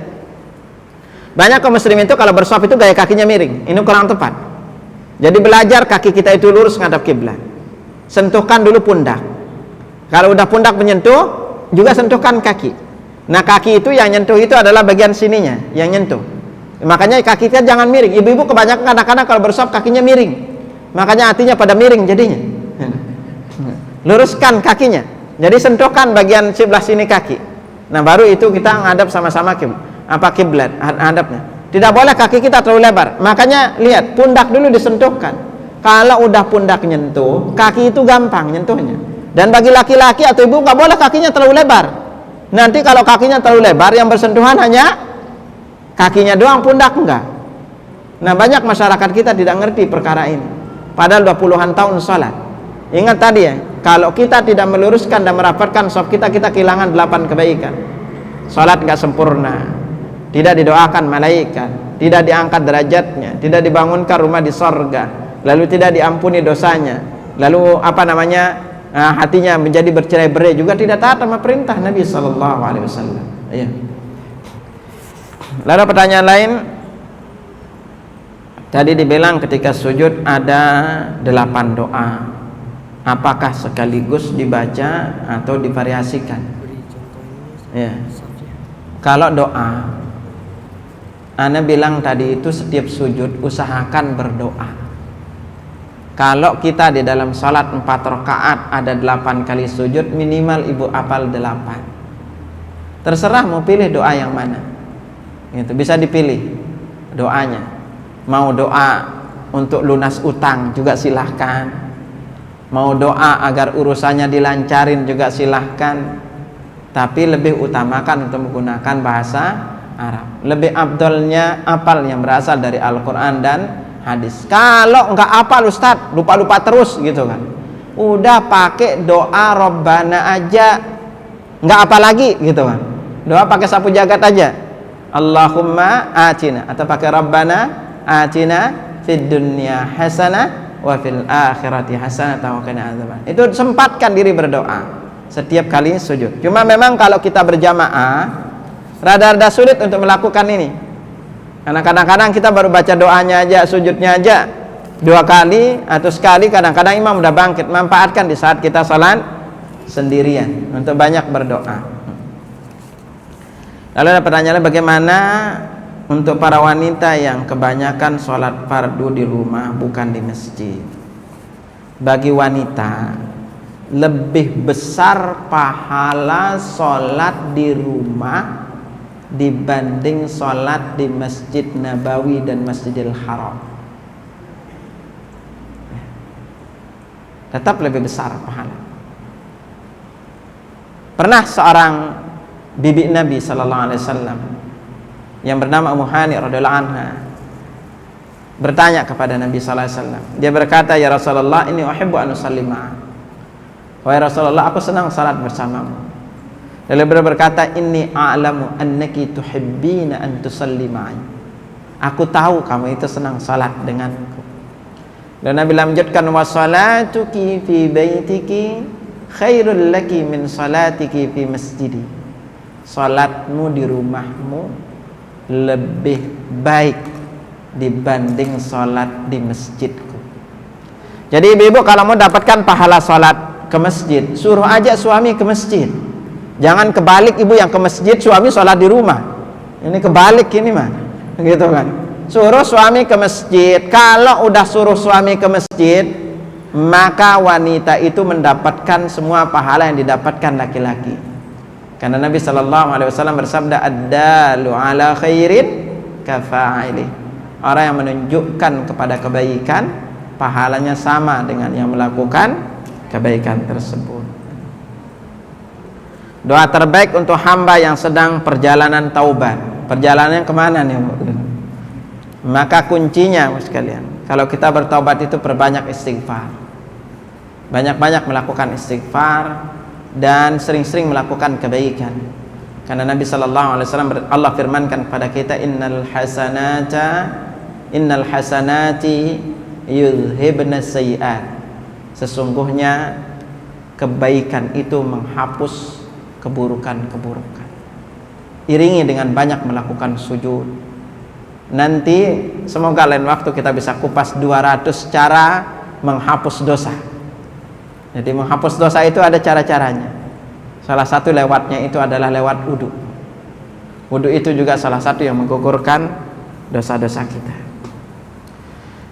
Banyak kaum muslim itu kalau bershaf itu gaya kakinya miring. Ini kurang tepat. Jadi belajar kaki kita itu lurus ngadap kiblat. Sentuhkan dulu pundak. Kalau udah pundak menyentuh, juga sentuhkan kaki. Nah, kaki itu yang nyentuh itu adalah bagian sininya yang nyentuh. Makanya kaki kita jangan miring. Ibu-ibu kebanyakan kadang-kadang kalau bershaf kakinya miring. Makanya hatinya pada miring jadinya. Luruskan kakinya. Jadi sentuhkan bagian sebelah sini kaki. Nah, baru itu kita ngadap sama-sama kiblat hadapnya. Tidak boleh kaki kita terlalu lebar. Makanya lihat, pundak dulu disentuhkan. Kalau udah pundak nyentuh, kaki itu gampang nyentuhnya. Dan bagi laki-laki atau ibu nggak boleh kakinya terlalu lebar. Nanti kalau kakinya terlalu lebar, yang bersentuhan hanya kakinya doang, pundak enggak. Nah, banyak masyarakat kita tidak ngerti perkara ini. Padahal 20-an tahun sholat. Ingat tadi ya, kalau kita tidak meluruskan dan merapatkan shaf kita kehilangan 8 kebaikan. Sholat enggak sempurna, tidak didoakan malaikat, tidak diangkat derajatnya, tidak dibangunkan rumah di sorga, lalu tidak diampuni dosanya, lalu hatinya menjadi bercerai-berai, juga tidak taat sama perintah Nabi SAW. Ya. Lalu pertanyaan lain, tadi dibilang ketika sujud ada 8 doa. Apakah sekaligus dibaca atau divariasikan? Ya. Kalau doa, Ana bilang tadi itu setiap sujud usahakan berdoa. Kalau kita di dalam salat 4 rakaat ada 8 kali sujud, minimal ibu hafal 8. Terserah mau pilih doa yang mana. Itu bisa dipilih doanya. Mau doa untuk lunas utang juga silahkan. Mau doa agar urusannya dilancarin juga silahkan. Tapi lebih utamakan untuk menggunakan bahasa Arab. Lebih afdolnya apal yang berasal dari Al-Quran dan hadis. Kalau enggak apal Ustadz, lupa-lupa terus gitu kan, udah pakai doa Rabbana aja, enggak apa lagi gitu kan. Doa pakai sapu jagat aja, Allahumma atina, atau pakai Rabbana atina fid dunya hasanah wa fil akhirati hasanah wa qina adzaban. Itu sempatkan diri berdoa setiap kali sujud. Cuma memang kalau kita berjamaah rada-rada sulit untuk melakukan ini, karena kadang-kadang kita baru baca doanya aja, sujudnya aja 2 kali atau sekali. Kadang-kadang imam udah bangkit. Manfaatkan di saat kita salat sendirian untuk banyak berdoa. Lalu ada pertanyaan, bagaimana untuk para wanita yang kebanyakan sholat fardu di rumah bukan di masjid? Bagi wanita lebih besar pahala sholat di rumah dibanding sholat di Masjid Nabawi dan Masjidil Haram. Tetap lebih besar pahala. Pernah seorang bibi Nabi sallallahu alaihi wasallam yang bernama Ummu Hani radhiyallahu anha bertanya kepada Nabi sallallahu alaihi wasallam. Dia berkata, "Ya Rasulullah, ini uhibbu an usalli ma'a." Wahai Rasulullah, aku senang salat bersamamu. Lalu beliau berkata, "Inni a'lamu annaki tuhibbina an tusalli ma'i." Aku tahu kamu itu senang salat denganku. Dan Nabi lanjutkan, "Wa salatuki fi baitiki khairul laki min salatiki fi masjidi." Salatmu di rumahmu lebih baik dibanding salat di masjidku. Jadi ibu-ibu kalau mau dapatkan pahala salat ke masjid, suruh aja suami ke masjid. Jangan kebalik, ibu yang ke masjid, suami sholat di rumah. Ini kebalik ini mah, gitu kan. Suruh suami ke masjid. Kalau udah suruh suami ke masjid, maka wanita itu mendapatkan semua pahala yang didapatkan laki-laki. Karena Nabi sallallahu alaihi wasallam bersabda, "Ad-dalu ala khairin kafa'ili." Orang yang menunjukkan kepada kebaikan, pahalanya sama dengan yang melakukan kebaikan tersebut. Doa terbaik untuk hamba yang sedang perjalanan taubat. Perjalanan kemana nih? Maka kuncinya sekalian, kalau kita bertaubat itu perbanyak istighfar. Banyak-banyak melakukan istighfar dan sering-sering melakukan kebaikan. Karena Nabi sallallahu alaihi wasallam, Allah firmankan kepada kita, innal hasanati yudhibna sayyi'at. Sesungguhnya kebaikan itu menghapus keburukan-keburukan. Iringi dengan banyak melakukan sujud. Nanti semoga lain waktu kita bisa kupas 200 cara menghapus dosa. Jadi menghapus dosa itu ada cara-caranya. Salah satu lewatnya itu adalah lewat wudu. Wudu itu juga salah satu yang menggugurkan dosa-dosa kita.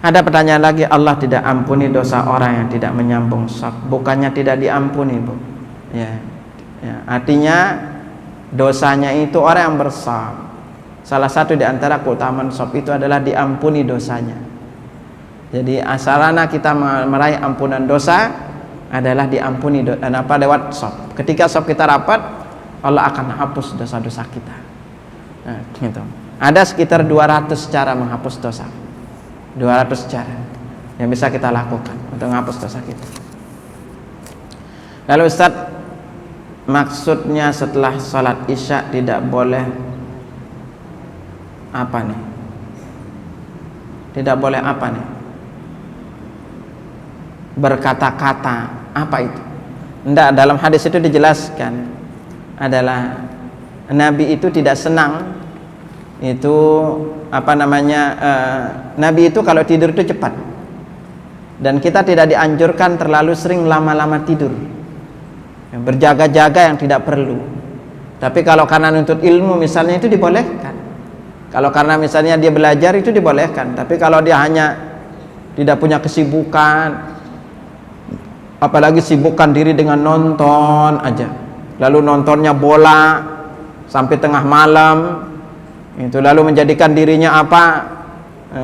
Ada pertanyaan lagi, Allah tidak ampuni dosa orang yang tidak menyambung shaf. Bukannya tidak diampuni, Bu. Ya, artinya dosanya itu orang yang bershaf. Salah satu di antara keutamaan shaf itu adalah diampuni dosanya. Jadi sarana kita meraih ampunan dosa adalah diampuni lewat shaf. Ketika shaf kita rapat, Allah akan hapus dosa-dosa kita. Nah, gitu. Ada sekitar 200 cara menghapus dosa. 200 cara yang bisa kita lakukan untuk menghapus dosa kita. Lalu Ustaz, maksudnya setelah sholat isya tidak boleh apa nih? Tidak boleh apa nih? Berkata-kata, apa itu? Tidak, dalam hadis itu dijelaskan adalah Nabi itu tidak senang itu Nabi itu kalau tidur itu cepat, dan kita tidak dianjurkan terlalu sering lama-lama tidur, berjaga-jaga yang tidak perlu. Tapi kalau karena nuntut ilmu misalnya itu dibolehkan, kalau karena misalnya dia belajar itu dibolehkan. Tapi kalau dia hanya tidak punya kesibukan, apalagi sibukkan diri dengan nonton aja, lalu nontonnya bola sampai tengah malam, itu lalu menjadikan dirinya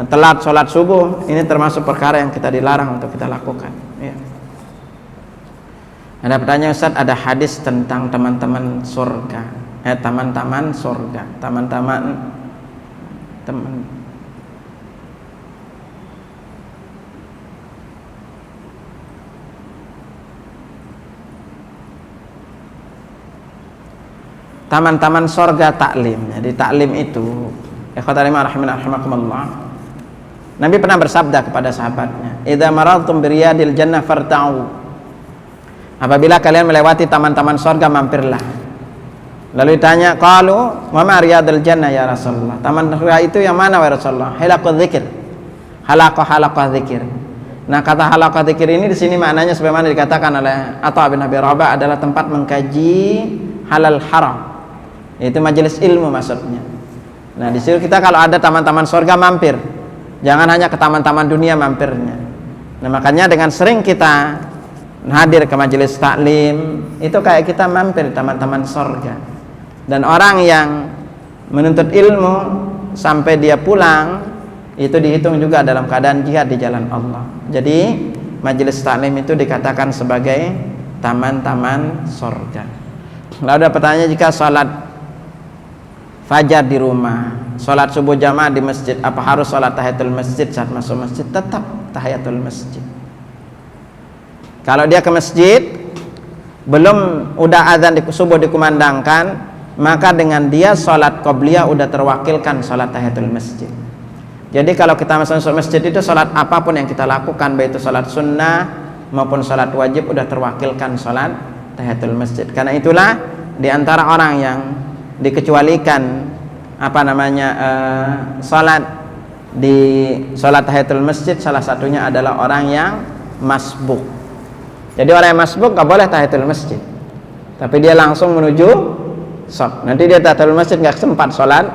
telat sholat subuh, ini termasuk perkara yang kita dilarang untuk kita lakukan, ya. Ada pertanyaan, Ustaz, ada hadis tentang teman-teman surga, teman-teman surga, teman-teman surga taklim. Jadi taklim itu, ikhwatal iman rahimakumullah, Nabi pernah bersabda kepada sahabatnya, idza maradtum biriyadil jannah farta'u, apabila kalian melewati taman-taman surga mampirlah. Lalu ditanya, qalu wa ma riyadul jannah ya Rasulullah, taman surga itu yang mana ya Rasulullah? Halaqah dzikir, halaqah dzikir. Nah, kata halaqah dzikir ini di sini maknanya sebagaimana dikatakan oleh Atha bin Abi Rabah adalah tempat mengkaji halal haram, yaitu majelis ilmu maksudnya. Nah, di situ kita kalau ada taman-taman surga mampir, jangan hanya ke taman-taman dunia mampirnya. Nah, makanya dengan sering kita hadir ke majelis taklim, itu kayak kita mampir di taman-taman surga. Dan orang yang menuntut ilmu sampai dia pulang, itu dihitung juga dalam keadaan jihad di jalan Allah. Jadi majelis taklim itu dikatakan sebagai taman-taman surga. Lalu ada pertanyaan, jika sholat fajar di rumah, sholat subuh jamaah di masjid, apa harus sholat tahiyatul masjid saat masuk masjid? Tetap tahiyatul masjid. Kalau dia ke masjid belum udah azan subuh dikumandangkan, maka dengan dia sholat qobliyah udah terwakilkan sholat tahiyatul masjid. Jadi kalau kita masuk masjid itu sholat apapun yang kita lakukan, baik itu sholat sunnah maupun sholat wajib, udah terwakilkan sholat tahiyatul masjid. Karena itulah diantara orang yang dikecualikan sholat di sholat tahiyatul masjid, salah satunya adalah orang yang masbuk. Jadi orang yang masbuk gak boleh tahiyatul masjid, tapi dia langsung menuju shaf. Nanti dia tahiyatul masjid gak sempat sholat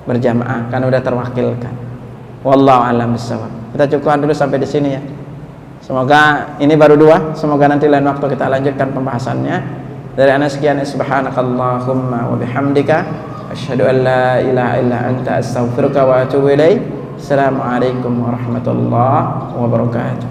berjamaah, kan udah terwakilkan. Wallahu a'lam bishawab. Kita cukupkan dulu sampai di sini ya. Semoga ini baru 2. Semoga nanti lain waktu kita lanjutkan pembahasannya. Dari ana sekian, subhanakallahumma wa bihamdika asyhadu an la ilaha illa anta astaghfiruka wa atubu ilaik. Assalamualaikum warahmatullahi wabarakatuh.